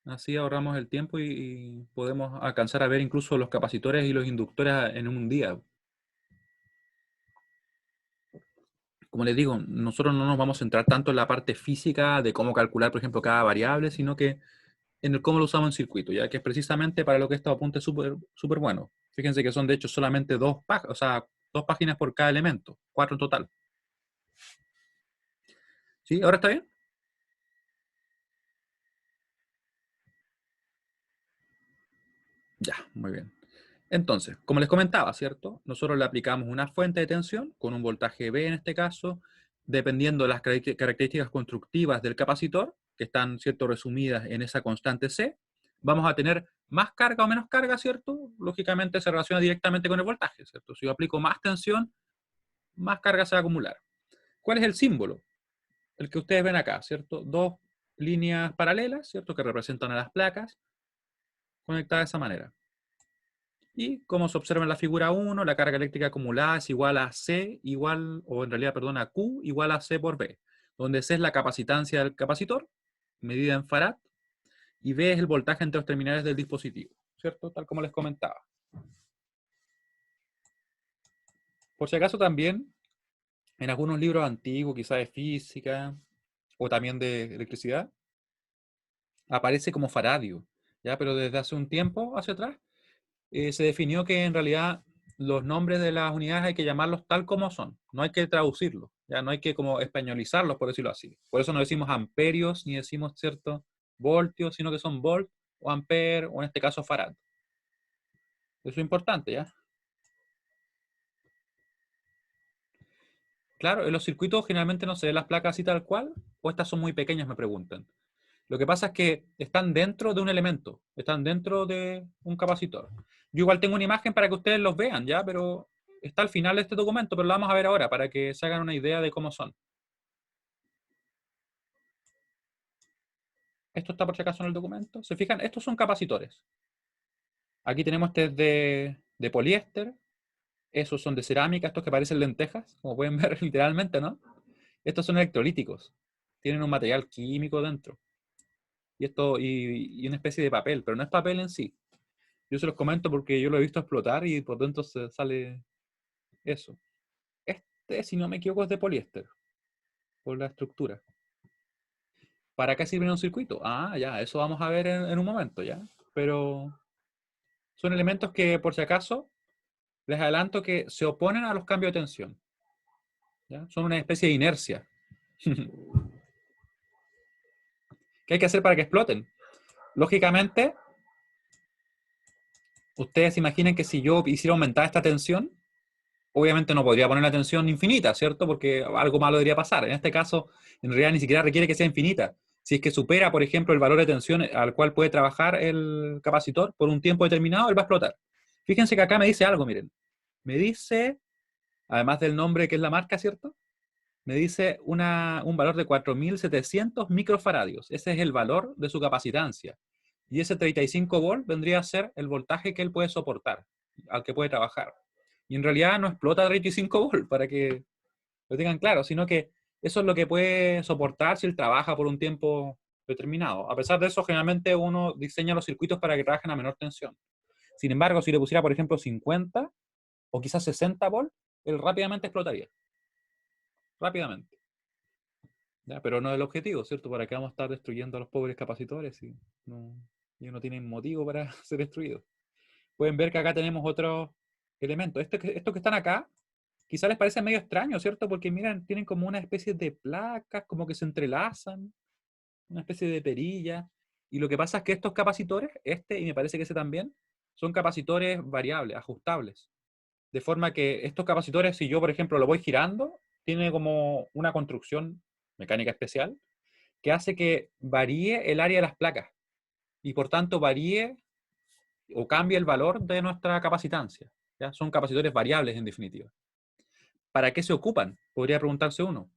Así ahorramos el tiempo y podemos alcanzar a ver incluso los capacitores y los inductores en un día. Como les digo, nosotros no nos vamos a centrar tanto en la parte física de cómo calcular, por ejemplo, cada variable, sino que en el cómo lo usamos en circuito, ya que es precisamente para lo que estos apuntes súper súper bueno. Fíjense que son de hecho solamente dos páginas por cada elemento, 4 en total. ¿Sí? ¿Ahora está bien? Ya, muy bien. Entonces, como les comentaba, ¿cierto? Nosotros le aplicamos una fuente de tensión con un voltaje B en este caso, dependiendo de las características constructivas del capacitor, que están, ¿cierto?, resumidas en esa constante C. Vamos a tener más carga o menos carga, ¿cierto? Lógicamente se relaciona directamente con el voltaje, ¿cierto? Si yo aplico más tensión, más carga se va a acumular. ¿Cuál es el símbolo? El que ustedes ven acá, ¿cierto? Dos líneas paralelas, ¿cierto? Que representan a las placas conectadas de esa manera. Y como se observa en la figura 1, la carga eléctrica acumulada es igual a C igual, o en realidad, perdón, a Q igual a C por B, donde C es la capacitancia del capacitor, medida en farad, y B es el voltaje entre los terminales del dispositivo, ¿cierto? Tal como les comentaba. Por si acaso también, en algunos libros antiguos, quizás de física, o también de electricidad, aparece como faradio, ¿ya? Pero desde hace un tiempo hacia atrás, se definió que en realidad los nombres de las unidades hay que llamarlos tal como son, no hay que traducirlos, ya no hay que como españolizarlos, por decirlo así. Por eso no decimos amperios ni decimos, ¿cierto?, voltios, sino que son volt o ampere o en este caso farad. Eso es importante, ¿ya? Claro, en los circuitos generalmente no se ven las placas así tal cual, o estas son muy pequeñas, me preguntan. Lo que pasa es que están dentro de un elemento, están dentro de un capacitor. Yo igual tengo una imagen para que ustedes los vean, ¿ya? Pero está al final de este documento, pero lo vamos a ver ahora para que se hagan una idea de cómo son. Esto está por si acaso en el documento. ¿Se fijan? Estos son capacitores. Aquí tenemos este de poliéster. Esos son de cerámica, estos que parecen lentejas, como pueden ver literalmente, ¿no? Estos son electrolíticos. Tienen un material químico dentro. Y esto, y una especie de papel, pero no es papel en sí. Yo se los comento porque yo lo he visto explotar y por dentro se sale eso. Este, si no me equivoco, es de poliéster, por la estructura. ¿Para qué sirve un circuito? Ah, ya, eso vamos a ver en un momento, ¿ya? Pero son elementos que, por si acaso, les adelanto que se oponen a los cambios de tensión, ¿ya? Son una especie de inercia. ¿Qué hay que hacer para que exploten? Lógicamente, ustedes imaginen que si yo hiciera aumentar esta tensión, obviamente no podría poner la tensión infinita, ¿cierto? Porque algo malo debería pasar. En este caso, en realidad ni siquiera requiere que sea infinita. Si es que supera, por ejemplo, el valor de tensión al cual puede trabajar el capacitor por un tiempo determinado, él va a explotar. Fíjense que acá me dice algo, miren. Me dice, además del nombre que es la marca, ¿cierto? Me dice un valor de 4700 microfaradios. Ese es el valor de su capacitancia. Y ese 35 volt vendría a ser el voltaje que él puede soportar, al que puede trabajar. Y en realidad no explota 35 volt, para que lo tengan claro, sino que eso es lo que puede soportar si él trabaja por un tiempo determinado. A pesar de eso, generalmente uno diseña los circuitos para que trabajen a menor tensión. Sin embargo, si le pusiera, por ejemplo, 50 o quizás 60 volt, él rápidamente explotaría. Rápidamente. ¿Ya? Pero no es el objetivo, ¿cierto? ¿Para qué vamos a estar destruyendo a los pobres capacitores y ellos no tienen motivo para ser destruidos? Pueden ver que acá tenemos otros elementos. Estos que están acá, quizás les parece medio extraño, ¿cierto? Porque miran, tienen como una especie de placas, como que se entrelazan, una especie de perilla. Y lo que pasa es que estos capacitores, este y me parece que ese también, son capacitores variables, ajustables. De forma que estos capacitores, si yo, por ejemplo, lo voy girando, tiene como una construcción mecánica especial que hace que varíe el área de las placas y por tanto varíe o cambie el valor de nuestra capacitancia. ¿Ya? Son capacitores variables en definitiva. ¿Para qué se ocupan? Podría preguntarse uno.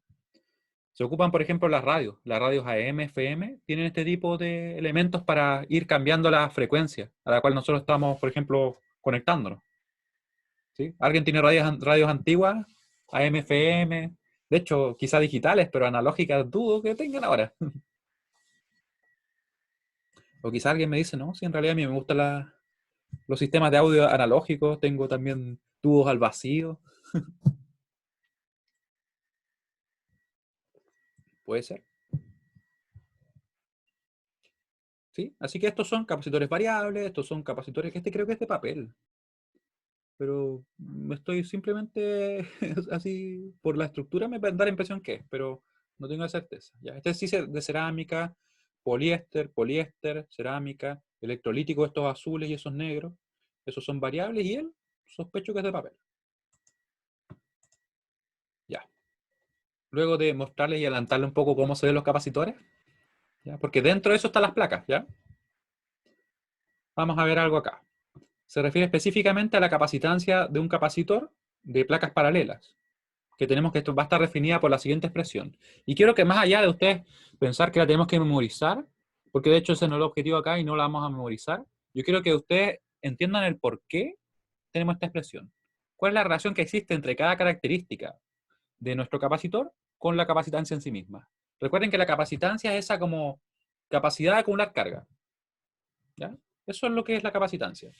Se ocupan, por ejemplo, las radios AM, FM, tienen este tipo de elementos para ir cambiando la frecuencia a la cual nosotros estamos, por ejemplo, conectándonos. ¿Sí? ¿Alguien tiene radios antiguas? AM, FM, de hecho, quizá digitales, pero analógicas dudo que tengan ahora. O quizá alguien me dice, no, si en realidad a mí me gustan los sistemas de audio analógicos, tengo también tubos al vacío. Puede ser. ¿Sí? Así que estos son capacitores variables, estos son capacitores, que este creo que es de papel. Pero me estoy simplemente así, por la estructura me da la impresión que es, pero no tengo la certeza. ¿Ya? Este sí es de cerámica, poliéster, cerámica, electrolítico, estos azules y esos negros. Esos son variables y él sospecho que es de papel. Ya. Luego de mostrarles y adelantarle un poco cómo se ven los capacitores, ¿ya? Porque dentro de eso están las placas, ¿ya? Vamos a ver algo acá. Se refiere específicamente a la capacitancia de un capacitor de placas paralelas, que tenemos que esto va a estar definida por la siguiente expresión. Y quiero que más allá de ustedes pensar que la tenemos que memorizar, porque de hecho ese no es el objetivo acá y no la vamos a memorizar, yo quiero que ustedes entiendan el por qué tenemos esta expresión. ¿Cuál es la relación que existe entre cada característica de nuestro capacitor con la capacitancia en sí misma? Recuerden que la capacitancia es esa como capacidad de acumular carga. ¿Ya? Eso es lo que es la capacitancia.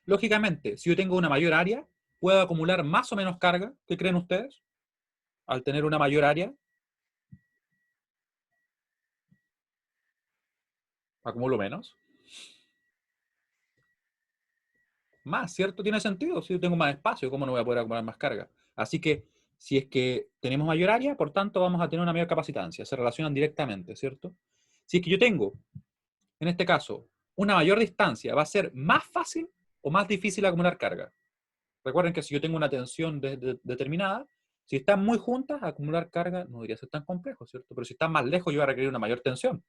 Lógicamente, si yo tengo una mayor área, ¿puedo acumular más o menos carga? ¿Qué creen ustedes? Al tener una mayor área, acumulo menos. Más, ¿cierto? Tiene sentido. Si yo tengo más espacio, ¿cómo no voy a poder acumular más carga? Así que, si es que tenemos mayor área, por tanto, vamos a tener una mayor capacitancia. Se relacionan directamente, ¿cierto? Si es que yo tengo, en este caso, una mayor distancia, ¿va a ser más fácil o más difícil acumular carga? Recuerden que si yo tengo una tensión determinada, si están muy juntas, acumular carga no debería ser tan complejo, ¿cierto? Pero si están más lejos, yo voy a requerir una mayor tensión,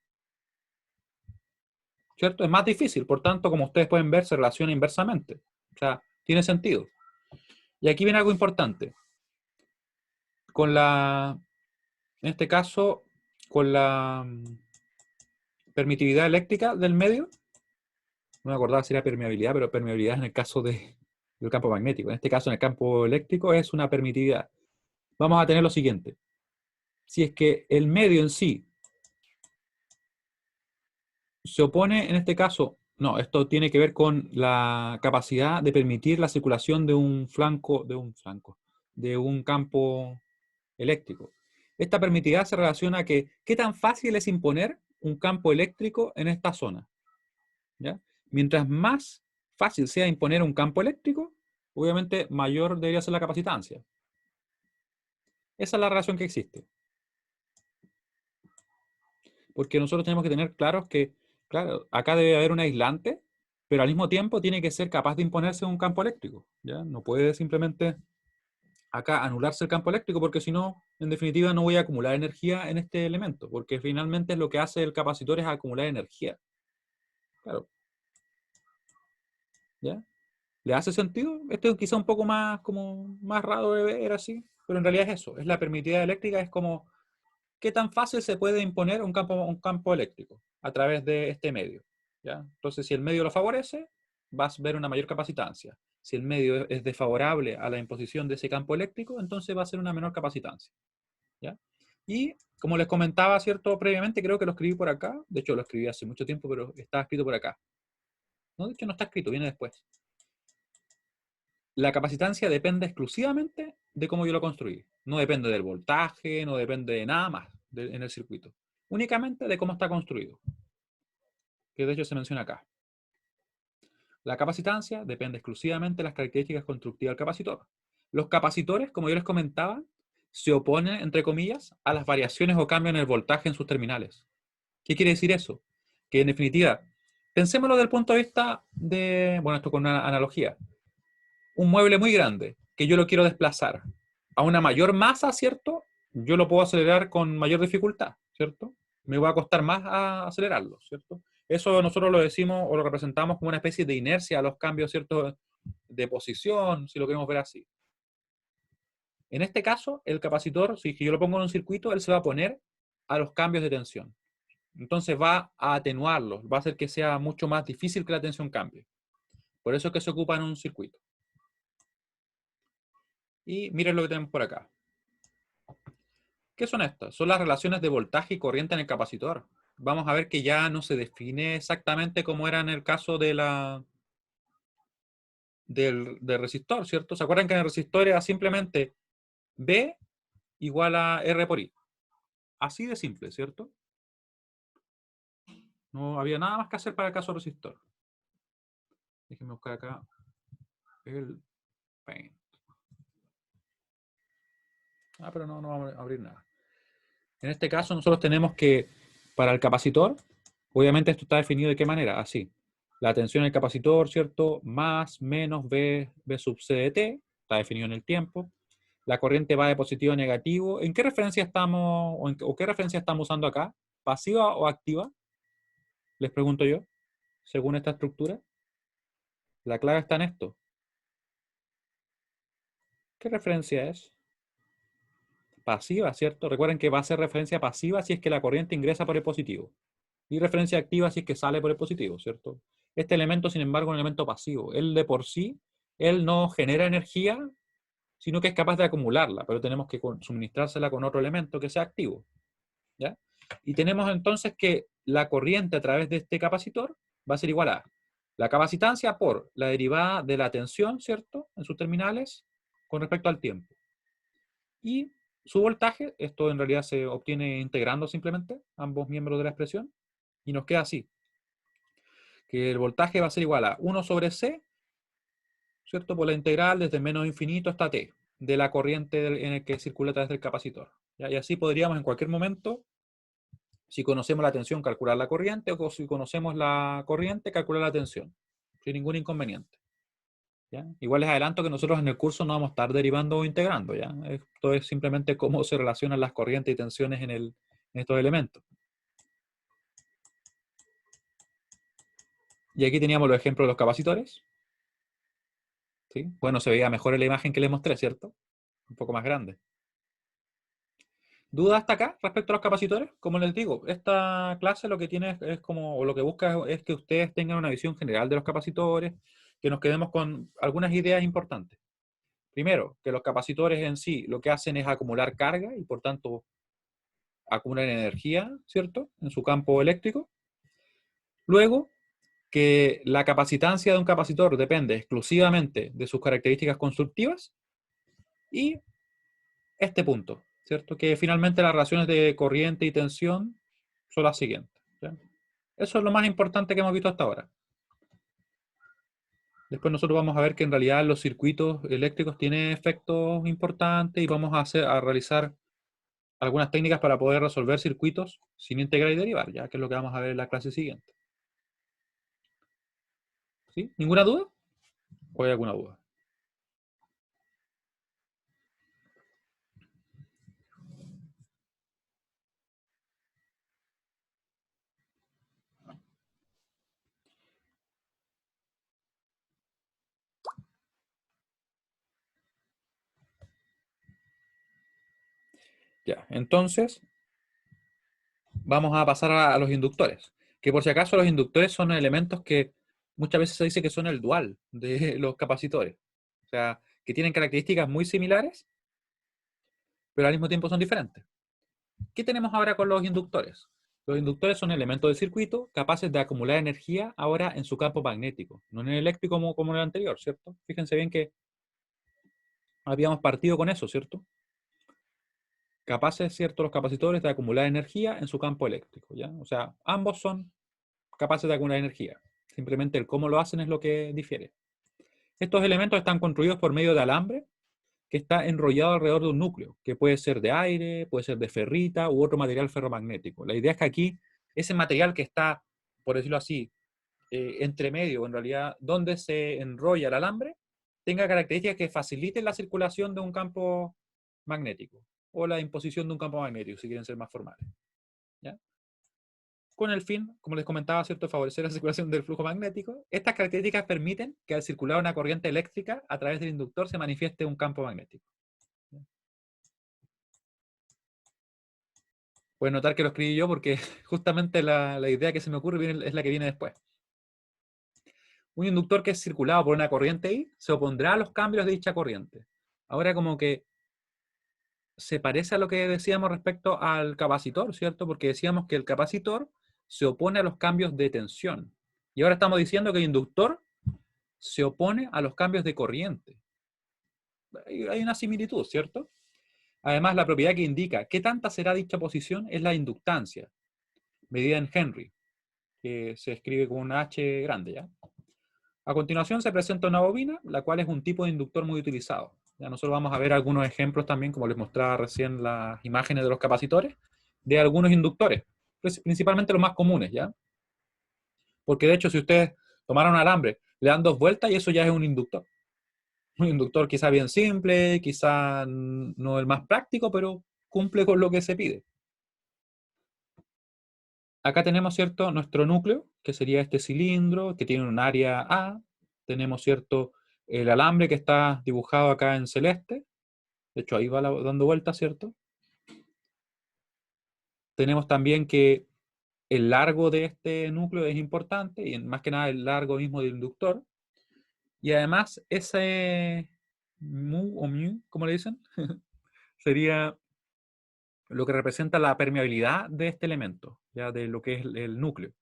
¿cierto? Es más difícil, por tanto, como ustedes pueden ver, se relaciona inversamente. O sea, tiene sentido. Y aquí viene algo importante. Con la, en este caso, con la permitividad eléctrica del medio, no me acordaba si era permeabilidad, pero permeabilidad en el caso del campo magnético. En este caso, en el campo eléctrico, es una permitividad. Vamos a tener lo siguiente. Si es que el medio en sí se opone, en este caso, no, esto tiene que ver con la capacidad de permitir la circulación de de un campo eléctrico. Esta permitividad se relaciona a que qué tan fácil es imponer un campo eléctrico en esta zona. ¿Ya? Mientras más fácil sea imponer un campo eléctrico, obviamente mayor debería ser la capacitancia. Esa es la relación que existe. Porque nosotros tenemos que tener claros que, claro, acá debe haber un aislante, pero al mismo tiempo tiene que ser capaz de imponerse un campo eléctrico. ¿Ya? No puede simplemente acá anularse el campo eléctrico, porque si no, en definitiva, no voy a acumular energía en este elemento, porque finalmente lo que hace el capacitor es acumular energía. Claro. ¿Ya? ¿Le hace sentido? Esto es quizá un poco más, como, más raro de ver así, pero en realidad es eso, es la permitividad eléctrica, es como qué tan fácil se puede imponer un campo eléctrico a través de este medio. ¿Ya? Entonces, si el medio lo favorece, vas a ver una mayor capacitancia. Si el medio es desfavorable a la imposición de ese campo eléctrico, entonces va a ser una menor capacitancia. ¿Ya? Y como les comentaba, ¿cierto? Previamente, creo que lo escribí por acá. De hecho, lo escribí hace mucho tiempo, pero está escrito por acá. No, de hecho, no está escrito, viene después. La capacitancia depende exclusivamente de cómo yo lo construí. No depende del voltaje, no depende de nada más en el circuito. Únicamente de cómo está construido, que de hecho se menciona acá. La capacitancia depende exclusivamente de las características constructivas del capacitor. Los capacitores, como yo les comentaba, se oponen, entre comillas, a las variaciones o cambios en el voltaje en sus terminales. ¿Qué quiere decir eso? Que en definitiva, pensémoslo desde el punto de vista de, bueno, esto con una analogía, un mueble muy grande que yo lo quiero desplazar a una mayor masa, ¿cierto? Yo lo puedo acelerar con mayor dificultad, ¿cierto? Me va a costar más a acelerarlo, ¿cierto? Eso nosotros lo decimos o lo representamos como una especie de inercia a los cambios, ¿cierto? De posición, si lo queremos ver así. En este caso, el capacitor, si yo lo pongo en un circuito, él se va a poner a los cambios de tensión. Entonces va a atenuarlos, va a hacer que sea mucho más difícil que la tensión cambie. Por eso es que se ocupa en un circuito. Y miren lo que tenemos por acá. ¿Qué son estas? Son las relaciones de voltaje y corriente en el capacitor. Vamos a ver que ya no se define exactamente como era en el caso de del resistor, ¿cierto? ¿Se acuerdan que en el resistor era simplemente B igual a R por I? Así de simple, ¿cierto? No había nada más que hacer para el caso resistor. Déjenme buscar acá el Paint. Pero no vamos a abrir nada. En este caso nosotros tenemos que, para el capacitor, obviamente esto está definido de qué manera, así. La tensión del capacitor, ¿cierto? Más, menos V sub C de T, está definido en el tiempo. La corriente va de positivo a negativo. ¿En qué referencia estamos, o qué referencia estamos usando acá? ¿Pasiva o activa? Les pregunto yo, según esta estructura. La clave está en esto. ¿Qué referencia es? Pasiva, ¿cierto? Recuerden que va a ser referencia pasiva si es que la corriente ingresa por el positivo. Y referencia activa si es que sale por el positivo, ¿cierto? Este elemento, sin embargo, es un elemento pasivo. Él de por sí, él no genera energía, sino que es capaz de acumularla, pero tenemos que suministrársela con otro elemento que sea activo. ¿Ya? Y tenemos entonces que la corriente a través de este capacitor va a ser igual a la capacitancia por la derivada de la tensión, ¿cierto? En sus terminales, con respecto al tiempo. Y su voltaje, esto en realidad se obtiene integrando simplemente ambos miembros de la expresión, y nos queda así, que el voltaje va a ser igual a 1 sobre C, ¿cierto? Por la integral desde menos infinito hasta T, de la corriente en el que circula a través del capacitor. ¿Ya? Y así podríamos en cualquier momento, si conocemos la tensión, calcular la corriente, o si conocemos la corriente, calcular la tensión, sin ningún inconveniente. ¿Ya? Igual les adelanto que nosotros en el curso no vamos a estar derivando o integrando. ¿Ya? Esto es simplemente cómo se relacionan las corrientes y tensiones en estos elementos. Y aquí teníamos los ejemplos de los capacitores. ¿Sí? Bueno, se veía mejor en la imagen que les mostré, ¿cierto? Un poco más grande. ¿Dudas hasta acá respecto a los capacitores? Como les digo, esta clase lo que tiene es como, o lo que busca es que ustedes tengan una visión general de los capacitores, que nos quedemos con algunas ideas importantes. Primero, que los capacitores en sí lo que hacen es acumular carga y por tanto acumular energía, ¿cierto? En su campo eléctrico. Luego, que la capacitancia de un capacitor depende exclusivamente de sus características constructivas. Y este punto, ¿cierto? Que finalmente las relaciones de corriente y tensión son las siguientes. ¿Ya? Eso es lo más importante que hemos visto hasta ahora. Después nosotros vamos a ver que en realidad los circuitos eléctricos tienen efectos importantes y vamos a realizar algunas técnicas para poder resolver circuitos sin integrar y derivar, ya que es lo que vamos a ver en la clase siguiente. ¿Sí? ¿Ninguna duda? ¿O hay alguna duda? Ya, entonces vamos a pasar a los inductores. Que por si acaso los inductores son elementos que muchas veces se dice que son el dual de los capacitores. O sea, que tienen características muy similares, pero al mismo tiempo son diferentes. ¿Qué tenemos ahora con los inductores? Los inductores son elementos del circuito capaces de acumular energía ahora en su campo magnético, no en el eléctrico como en el anterior, ¿cierto? Fíjense bien que habíamos partido con eso, ¿cierto? Capaces, ¿cierto? Los capacitores de acumular energía en su campo eléctrico, ¿ya? O sea, ambos son capaces de acumular energía. Simplemente el cómo lo hacen es lo que difiere. Estos elementos están construidos por medio de alambre que está enrollado alrededor de un núcleo, que puede ser de aire, puede ser de ferrita u otro material ferromagnético. La idea es que aquí, ese material que está, por decirlo así, entre medio, en realidad, donde se enrolla el alambre, tenga características que faciliten la circulación de un campo magnético, o la imposición de un campo magnético, si quieren ser más formales. ¿Ya? Con el fin, como les comentaba, ¿cierto?, de favorecer la circulación del flujo magnético. Estas características permiten que al circular una corriente eléctrica a través del inductor se manifieste un campo magnético. Pueden notar que lo escribí yo porque justamente la idea que se me ocurre es la que viene después. Un inductor que es circulado por una corriente I se opondrá a los cambios de dicha corriente. Ahora como que se parece a lo que decíamos respecto al capacitor, ¿cierto? Porque decíamos que el capacitor se opone a los cambios de tensión. Y ahora estamos diciendo que el inductor se opone a los cambios de corriente. Hay una similitud, ¿cierto? Además, la propiedad que indica qué tanta será dicha posición es la inductancia, medida en Henry, que se escribe con una H grande, ¿ya? A continuación se presenta una bobina, la cual es un tipo de inductor muy utilizado. Ya nosotros vamos a ver algunos ejemplos también, como les mostraba recién las imágenes de los capacitores, de algunos inductores, principalmente los más comunes, ¿ya? Porque de hecho, si ustedes tomaran un alambre, le dan 2 vueltas y eso ya es un inductor. Un inductor quizá bien simple, quizá no el más práctico, pero cumple con lo que se pide. Acá tenemos, ¿cierto?, nuestro núcleo, que sería este cilindro, que tiene un área A. Tenemos, ¿cierto?, el alambre que está dibujado acá en celeste. De hecho, ahí va dando vueltas, ¿cierto? Tenemos también que el largo de este núcleo es importante, y más que nada el largo mismo del inductor. Y además, ese mu o mu, ¿cómo le dicen? Sería lo que representa la permeabilidad de este elemento, ya de lo que es el núcleo.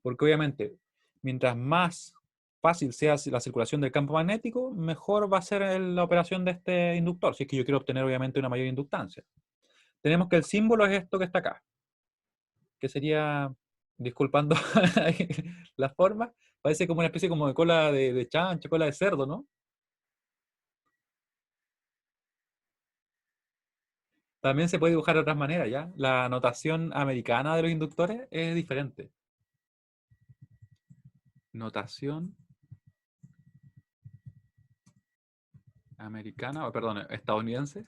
Porque obviamente, mientras más fácil sea la circulación del campo magnético, mejor va a ser la operación de este inductor, si es que yo quiero obtener obviamente una mayor inductancia. Tenemos que el símbolo es esto que está acá, que sería, disculpando la forma, parece como una especie como de cola de chancho, cola de cerdo, ¿no? También se puede dibujar de otras maneras, ¿ya? La notación americana de los inductores es diferente. Notación americana, o perdón, estadounidense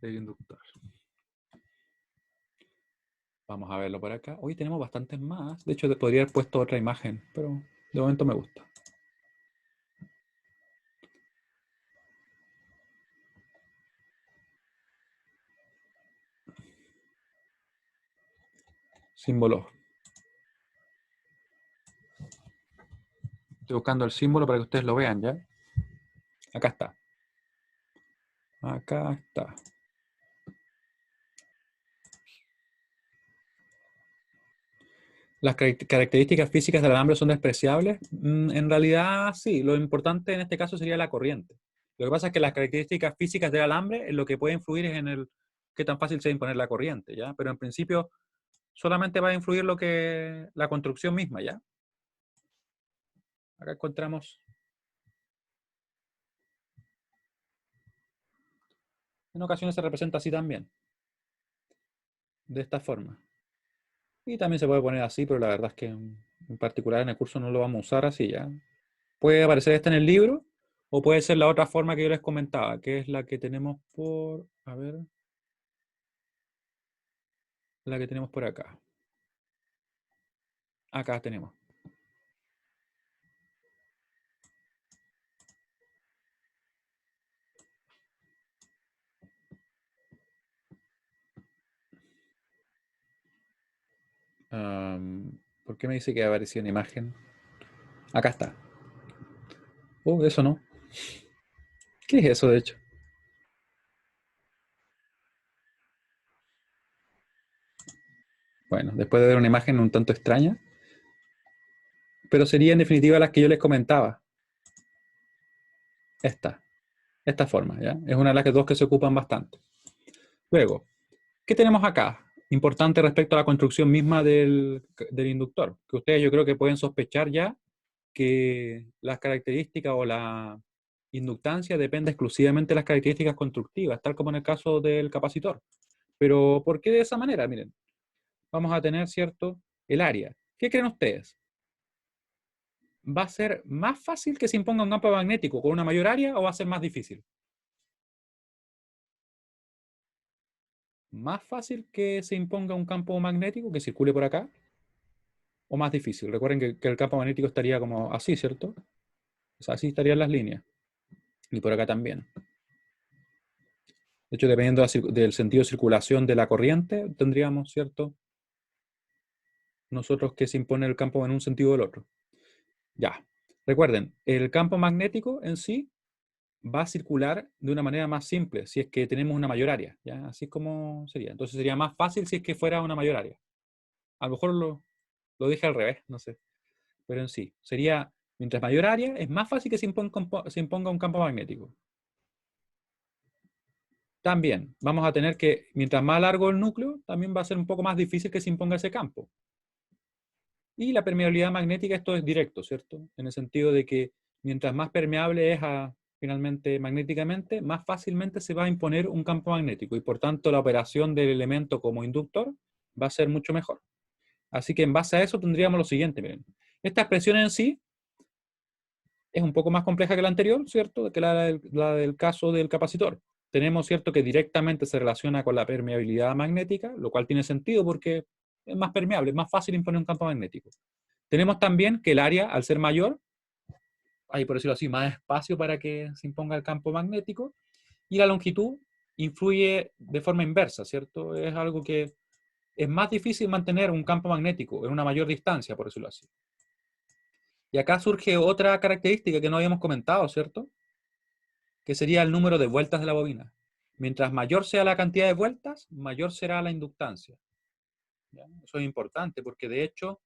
del inductor. Vamos a verlo por acá. Hoy tenemos bastantes más. De hecho, podría haber puesto otra imagen, pero de momento me gusta. Símbolo. Estoy buscando el símbolo para que ustedes lo vean, ¿ya? Acá está. Acá está. ¿Las características físicas del alambre son despreciables? En realidad, sí. Lo importante en este caso sería la corriente. Lo que pasa es que las características físicas del alambre en lo que puede influir es en el qué tan fácil sea imponer la corriente, ¿ya? Pero en principio solamente va a influir lo que la construcción misma, ¿ya? Acá encontramos, en ocasiones se representa así también, de esta forma. Y también se puede poner así, pero la verdad es que en particular en el curso no lo vamos a usar así, ¿ya? Puede aparecer esta en el libro, o puede ser la otra forma que yo les comentaba, que es la que tenemos por, a ver, la que tenemos por acá. Acá tenemos. ¿Por qué me dice que apareció una imagen? Acá está. Eso no. ¿Qué es eso, de hecho? Bueno, después de ver una imagen un tanto extraña, pero sería en definitiva las que yo les comentaba. Esta forma, ¿ya? Es una de las dos que se ocupan bastante. Luego, ¿qué tenemos acá? Importante respecto a la construcción misma del inductor, que ustedes yo creo que pueden sospechar ya que las características o la inductancia depende exclusivamente de las características constructivas, tal como en el caso del capacitor. Pero ¿por qué de esa manera? Miren, vamos a tener, ¿cierto?, el área. ¿Qué creen ustedes? ¿Va a ser más fácil que se imponga un campo magnético con una mayor área o va a ser más difícil? ¿Más fácil que se imponga un campo magnético que circule por acá? ¿O más difícil? Recuerden que el campo magnético estaría como así, ¿cierto? O sea, así estarían las líneas. Y por acá también. De hecho, dependiendo del sentido de circulación de la corriente, tendríamos, ¿cierto? Nosotros que se impone el campo en un sentido o el otro. Ya. Recuerden, el campo magnético en sí va a circular de una manera más simple si es que tenemos una mayor área, ¿ya? Así es como sería. Entonces sería más fácil si es que fuera una mayor área. A lo mejor lo dije al revés, no sé. Pero en sí, sería, mientras mayor área, es más fácil que se imponga un campo magnético. También vamos a tener que, mientras más largo el núcleo, también va a ser un poco más difícil que se imponga ese campo. Y la permeabilidad magnética, esto es directo, ¿cierto? En el sentido de que mientras más permeable es finalmente magnéticamente, más fácilmente se va a imponer un campo magnético y por tanto la operación del elemento como inductor va a ser mucho mejor. Así que en base a eso tendríamos lo siguiente, miren. Esta expresión en sí es un poco más compleja que la anterior, ¿cierto? Que la del caso del capacitor. Tenemos, ¿cierto?, que directamente se relaciona con la permeabilidad magnética, lo cual tiene sentido porque es más permeable, es más fácil imponer un campo magnético. Tenemos también que el área, al ser mayor, hay, por decirlo así, más espacio para que se imponga el campo magnético, y la longitud influye de forma inversa, ¿cierto? Es algo que es más difícil mantener un campo magnético en una mayor distancia, por decirlo así. Y acá surge otra característica que no habíamos comentado, ¿cierto? Que sería el número de vueltas de la bobina. Mientras mayor sea la cantidad de vueltas, mayor será la inductancia. ¿Ya? Eso es importante porque de hecho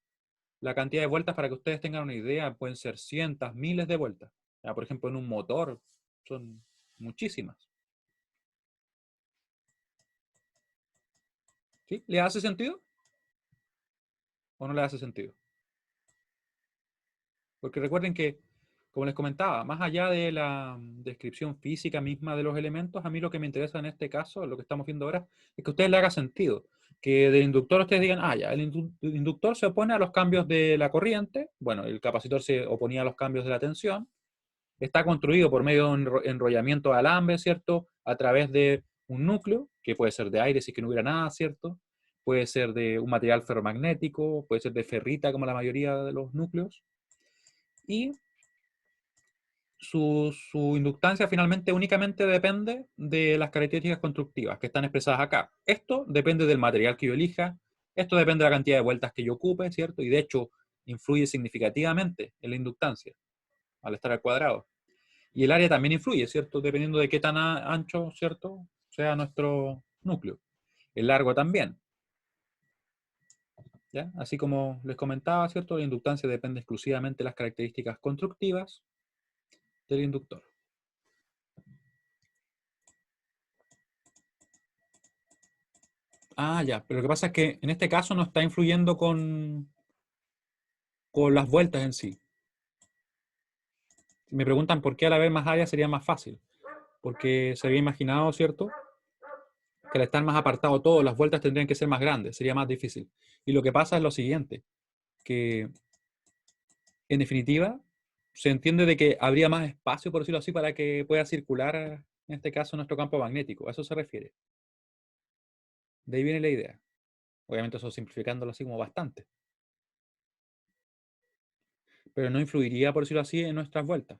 la cantidad de vueltas, para que ustedes tengan una idea, pueden ser cientos, miles de vueltas. ¿Ya? Por ejemplo, en un motor son muchísimas. ¿Sí? ¿Le hace sentido o no le hace sentido? Porque recuerden que, como les comentaba, más allá de la descripción física misma de los elementos, a mí lo que me interesa en este caso, lo que estamos viendo ahora, es que a ustedes le haga sentido. Que del inductor ustedes digan, ah, ya, el inductor se opone a los cambios de la corriente, bueno, el capacitor se oponía a los cambios de la tensión, está construido por medio de un enrollamiento de alambre, ¿cierto? A través de un núcleo, que puede ser de aire si es que no hubiera nada, ¿cierto? Puede ser de un material ferromagnético, puede ser de ferrita como la mayoría de los núcleos. Y su inductancia finalmente únicamente depende de las características constructivas que están expresadas acá. Esto depende del material que yo elija, esto depende de la cantidad de vueltas que yo ocupe, ¿cierto? Y de hecho influye significativamente en la inductancia al estar al cuadrado. Y el área también influye, ¿cierto? Dependiendo de qué tan ancho, ¿cierto?, sea nuestro núcleo. El largo también. ¿Ya? Así como les comentaba, ¿cierto? La inductancia depende exclusivamente de las características constructivas del inductor. Ah, ya, pero lo que pasa es que en este caso no está influyendo con las vueltas en sí. Me preguntan por qué al haber más área sería más fácil. Porque se había imaginado, ¿cierto?, que al estar más apartado todo, las vueltas tendrían que ser más grandes, sería más difícil. Y lo que pasa es lo siguiente, que en definitiva se entiende de que habría más espacio, por decirlo así, para que pueda circular, en este caso, nuestro campo magnético. A eso se refiere. De ahí viene la idea. Obviamente eso simplificándolo así como bastante. Pero no influiría, por decirlo así, en nuestras vueltas.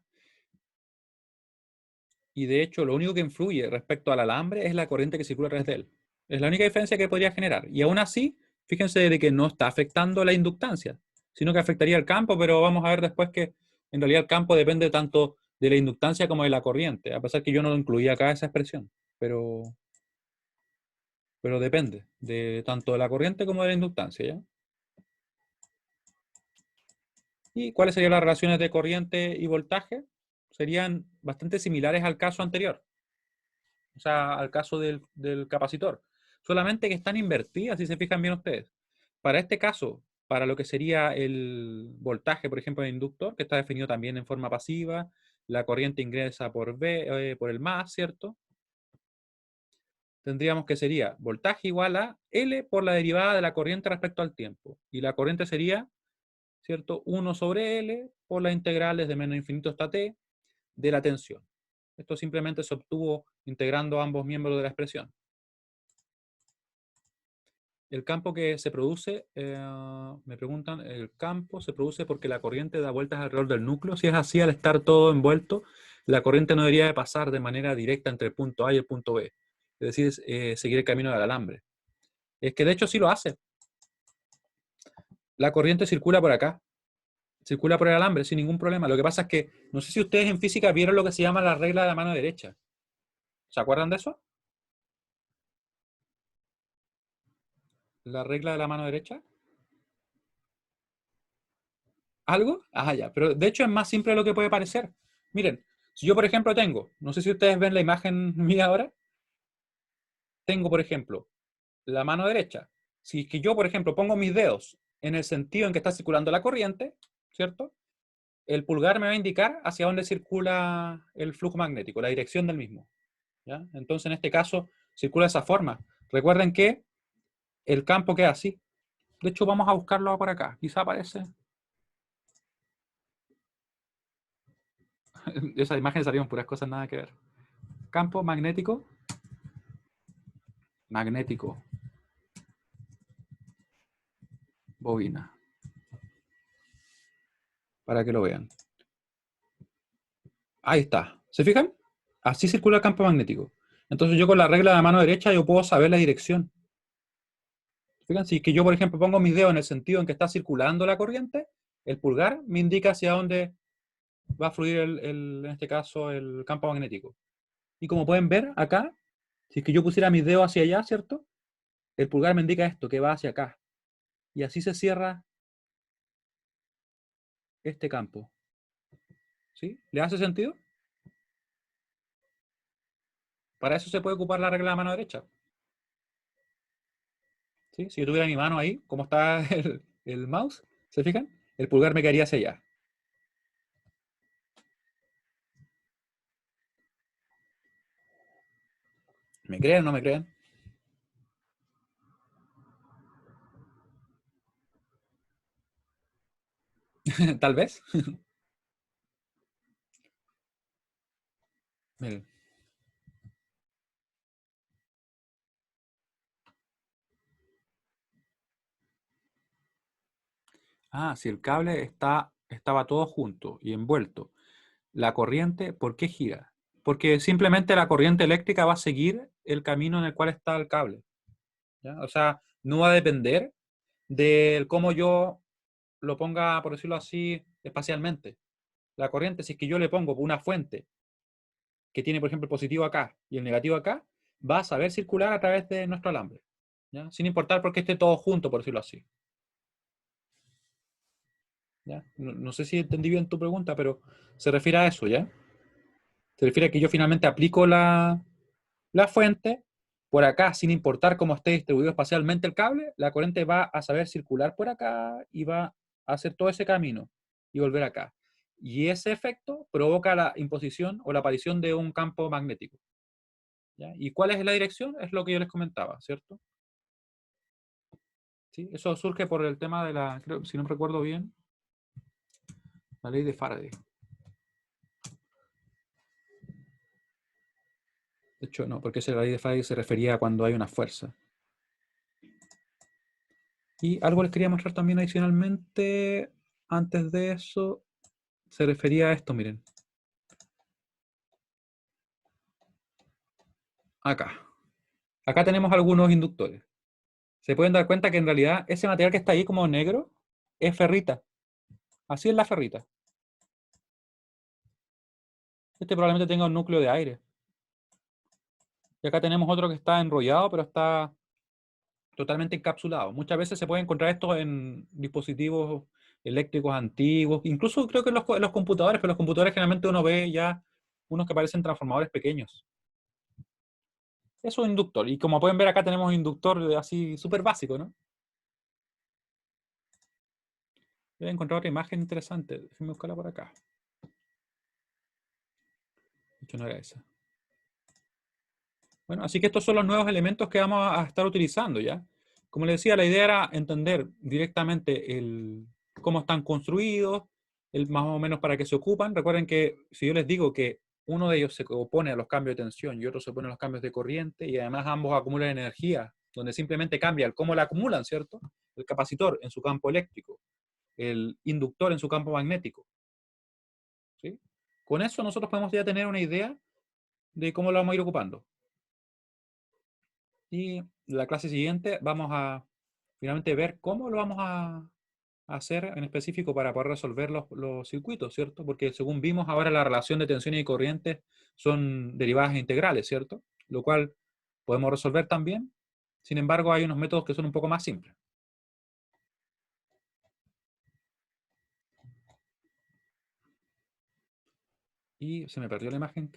Y de hecho, lo único que influye respecto al alambre es la corriente que circula a través de él. Es la única diferencia que podría generar. Y aún así, fíjense de que no está afectando la inductancia, sino que afectaría el campo, pero vamos a ver después que en realidad el campo depende tanto de la inductancia como de la corriente, a pesar que yo no lo incluía acá esa expresión, pero depende de tanto de la corriente como de la inductancia, ¿ya? ¿Y cuáles serían las relaciones de corriente y voltaje? Serían bastante similares al caso anterior, o sea, al caso del capacitor. Solamente que están invertidas, si se fijan bien ustedes. Para este caso, para lo que sería el voltaje, por ejemplo, del inductor, que está definido también en forma pasiva, la corriente ingresa por V, por el más, ¿cierto? Tendríamos que sería voltaje igual a L por la derivada de la corriente respecto al tiempo. Y la corriente sería, ¿cierto?, 1 sobre L por la integral desde menos infinito hasta T de la tensión. Esto simplemente se obtuvo integrando ambos miembros de la expresión. El campo que se produce, me preguntan, el campo se produce porque la corriente da vueltas alrededor del núcleo. Si es así, al estar todo envuelto, la corriente no debería de pasar de manera directa entre el punto A y el punto B. decides seguir el camino del alambre. Es que de hecho sí lo hace. La corriente circula por acá, circula por el alambre sin ningún problema. Lo que pasa es que, no sé si ustedes en física vieron lo que se llama la regla de la mano derecha. ¿Se acuerdan de eso? La regla de la mano derecha. ¿Algo? Ah, ya. Pero de hecho es más simple de lo que puede parecer. Miren, si yo por ejemplo tengo, no sé si ustedes ven la imagen mía ahora, tengo por ejemplo la mano derecha. Si es que yo por ejemplo pongo mis dedos en el sentido en que está circulando la corriente, ¿cierto? El pulgar me va a indicar hacia dónde circula el flujo magnético, la dirección del mismo. ¿Ya? Entonces en este caso circula de esa forma. Recuerden que el campo queda así. De hecho vamos a buscarlo por acá. Quizá aparece. Esas imágenes salieron puras cosas nada que ver. Campo magnético. Magnético. Bobina. Para que lo vean. Ahí está. ¿Se fijan? Así circula el campo magnético. Entonces yo con la regla de la mano derecha yo puedo saber la dirección. Fíjense, si es que yo, por ejemplo, pongo mis dedos en el sentido en que está circulando la corriente, el pulgar me indica hacia dónde va a fluir, en este caso, el campo magnético. Y como pueden ver acá, si es que yo pusiera mis dedos hacia allá, ¿cierto? El pulgar me indica esto, que va hacia acá. Y así se cierra este campo. ¿Sí? ¿Le hace sentido? Para eso se puede ocupar la regla de la mano derecha. ¿Sí? Si yo tuviera mi mano ahí, como está el mouse, ¿se fijan? El pulgar me quedaría hacia allá. ¿Me creen o no me creen? Tal vez. Miren. Ah, si el cable estaba todo junto y envuelto. La corriente, ¿por qué gira? Porque simplemente la corriente eléctrica va a seguir el camino en el cual está el cable. ¿Ya? O sea, no va a depender de cómo yo lo ponga, por decirlo así, espacialmente. La corriente, si es que yo le pongo una fuente que tiene, por ejemplo, el positivo acá y el negativo acá, va a saber circular a través de nuestro alambre. ¿Ya? Sin importar porque esté todo junto, por decirlo así. ¿Ya? No sé si entendí bien tu pregunta, pero se refiere a eso, ¿ya? Se refiere a que yo finalmente aplico la fuente por acá, sin importar cómo esté distribuido espacialmente el cable, la corriente va a saber circular por acá y va a hacer todo ese camino y volver acá. Y ese efecto provoca la imposición o la aparición de un campo magnético. ¿Ya? ¿Y cuál es la dirección? Es lo que yo les comentaba, ¿cierto? ¿Sí? Eso surge por el tema de la, creo, si no recuerdo bien, la ley de Faraday. De hecho, no, porque esa ley de Faraday se refería a cuando hay una fuerza. Y algo les quería mostrar también adicionalmente, antes de eso, se refería a esto, miren. Acá. Acá tenemos algunos inductores. Se pueden dar cuenta que en realidad ese material que está ahí como negro es ferrita. Así es la ferrita. Este probablemente tenga un núcleo de aire. Y acá tenemos otro que está enrollado, pero está totalmente encapsulado. Muchas veces se puede encontrar esto en dispositivos eléctricos antiguos, incluso creo que en los computadores, pero los computadores generalmente uno ve ya unos que parecen transformadores pequeños. Eso es un inductor. Y como pueden ver acá tenemos un inductor así súper básico, ¿no? Voy a encontrar otra imagen interesante. Déjenme buscarla por acá. De hecho, no era esa. Bueno, así que estos son los nuevos elementos que vamos a estar utilizando, ¿ya? Como les decía, la idea era entender directamente cómo están construidos, más o menos para qué se ocupan. Recuerden que si yo les digo que uno de ellos se opone a los cambios de tensión y otro se opone a los cambios de corriente, y además ambos acumulan energía, donde simplemente cambia el cómo la acumulan, ¿cierto? El capacitor en su campo eléctrico, el inductor en su campo magnético, ¿sí? Con eso nosotros podemos ya tener una idea de cómo lo vamos a ir ocupando. Y la clase siguiente vamos a finalmente ver cómo lo vamos a hacer en específico para poder resolver los circuitos, ¿cierto? Porque según vimos ahora la relación de tensiones y corrientes son derivadas integrales, ¿cierto? Lo cual podemos resolver también. Sin embargo, hay unos métodos que son un poco más simples. Y se me perdió la imagen.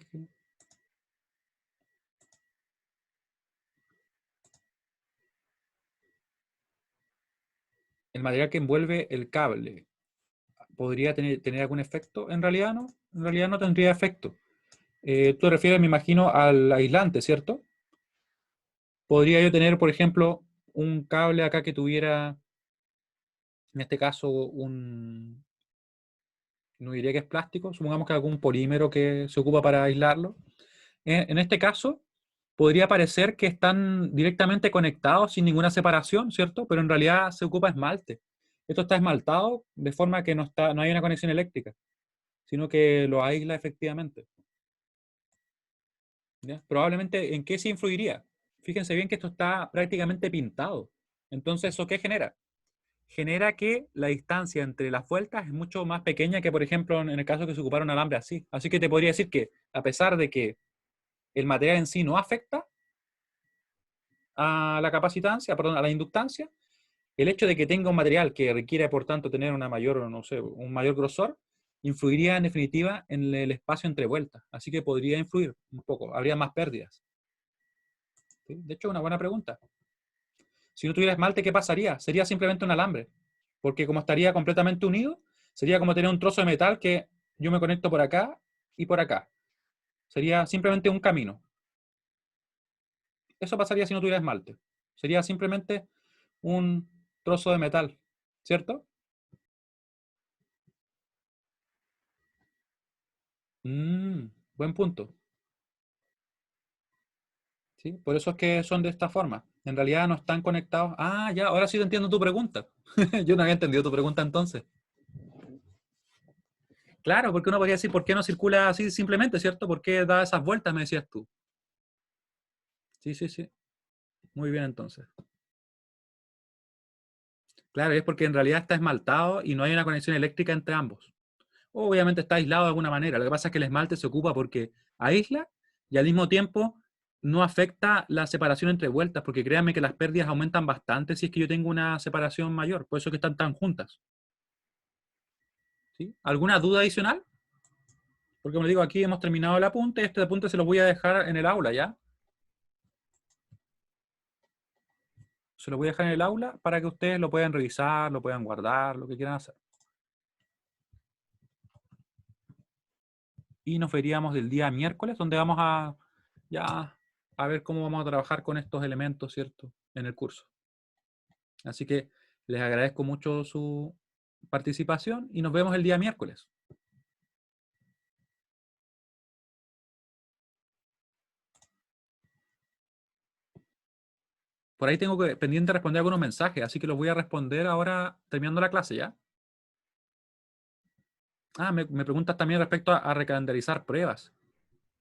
El material que envuelve el cable, ¿podría tener algún efecto? En realidad no. En realidad no tendría efecto. Tú te refieres, me imagino, al aislante, ¿cierto? Podría yo tener, por ejemplo, un cable acá que tuviera, en este caso, no diría que es plástico, supongamos que algún polímero que se ocupa para aislarlo. En este caso, podría parecer que están directamente conectados sin ninguna separación, ¿cierto? Pero en realidad se ocupa esmalte. Esto está esmaltado de forma que no hay una conexión eléctrica, sino que lo aísla efectivamente. ¿Ya? Probablemente, ¿en qué se influiría? Fíjense bien que esto está prácticamente pintado. Entonces, ¿eso qué genera? Genera que la distancia entre las vueltas es mucho más pequeña que, por ejemplo, en el caso que se ocupara un alambre así. Así que te podría decir que, a pesar de que el material en sí no afecta a la capacitancia, perdón, a la inductancia, el hecho de que tenga un material que requiere, por tanto, tener una mayor, no sé, un mayor grosor, influiría en definitiva en el espacio entre vueltas. Así que podría influir un poco, habría más pérdidas. ¿Sí? De hecho, es una buena pregunta. Si no tuviera esmalte, ¿qué pasaría? Sería simplemente un alambre, porque como estaría completamente unido, sería como tener un trozo de metal que yo me conecto por acá y por acá. Sería simplemente un camino. Eso pasaría si no tuviera esmalte. Sería simplemente un trozo de metal, ¿cierto? Buen punto. ¿Sí? Por eso es que son de esta forma. En realidad no están conectados. Ah, ya, ahora sí te entiendo tu pregunta. Yo no había entendido tu pregunta entonces. Claro, porque uno podría decir, ¿por qué no circula así simplemente, ¿cierto? ¿Por qué da esas vueltas, me decías tú? Sí, sí, sí. Muy bien entonces. Claro, es porque en realidad está esmaltado y no hay una conexión eléctrica entre ambos. Obviamente está aislado de alguna manera. Lo que pasa es que el esmalte se ocupa porque aísla y al mismo tiempo no afecta la separación entre vueltas, porque créanme que las pérdidas aumentan bastante si es que yo tengo una separación mayor. Por eso es que están tan juntas. ¿Sí? ¿Alguna duda adicional? Porque como digo, aquí hemos terminado el apunte. Este apunte se lo voy a dejar en el aula, ¿ya? Se lo voy a dejar en el aula para que ustedes lo puedan revisar, lo puedan guardar, lo que quieran hacer. Y nos veríamos del día miércoles, donde vamos a ya a ver cómo vamos a trabajar con estos elementos, ¿cierto? En el curso. Así que les agradezco mucho su participación y nos vemos el día miércoles. Por ahí tengo que pendiente responder algunos mensajes, así que los voy a responder ahora terminando la clase, ¿ya? Ah, me preguntas también respecto a recalendarizar pruebas.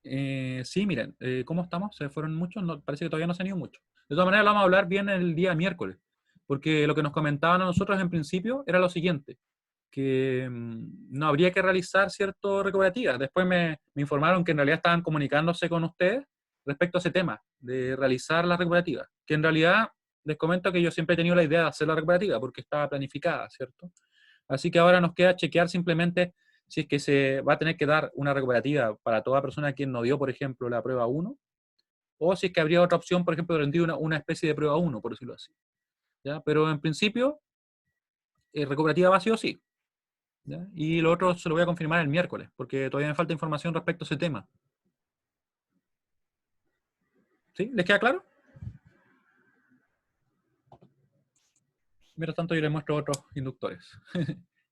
Sí, miren, ¿cómo estamos? ¿Se fueron muchos? No, parece que todavía no se han ido muchos. De todas maneras, lo vamos a hablar bien el día miércoles, porque lo que nos comentaban a nosotros en principio era lo siguiente, que no habría que realizar ciertas recuperativas. Después me informaron que en realidad estaban comunicándose con ustedes respecto a ese tema, de realizar las recuperativas, que en realidad les comento que yo siempre he tenido la idea de hacer la recuperativa, porque estaba planificada, ¿cierto? Así que ahora nos queda chequear simplemente si es que se va a tener que dar una recuperativa para toda persona quien no dio, por ejemplo, la prueba 1, o si es que habría otra opción, por ejemplo, de rendir una especie de prueba 1, por decirlo así. ¿Ya? Pero en principio, recuperativa va sí o sí. ¿Ya? Y lo otro se lo voy a confirmar el miércoles, porque todavía me falta información respecto a ese tema. ¿Sí? ¿Les queda claro? Mientras tanto, yo les muestro otros inductores.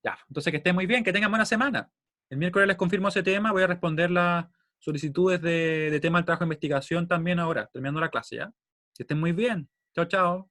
Ya, entonces que estén muy bien, que tengan buena semana. El miércoles les confirmo ese tema, voy a responder las solicitudes de tema del trabajo de investigación también ahora, terminando la clase, ¿ya? Que estén muy bien. Chao, chao.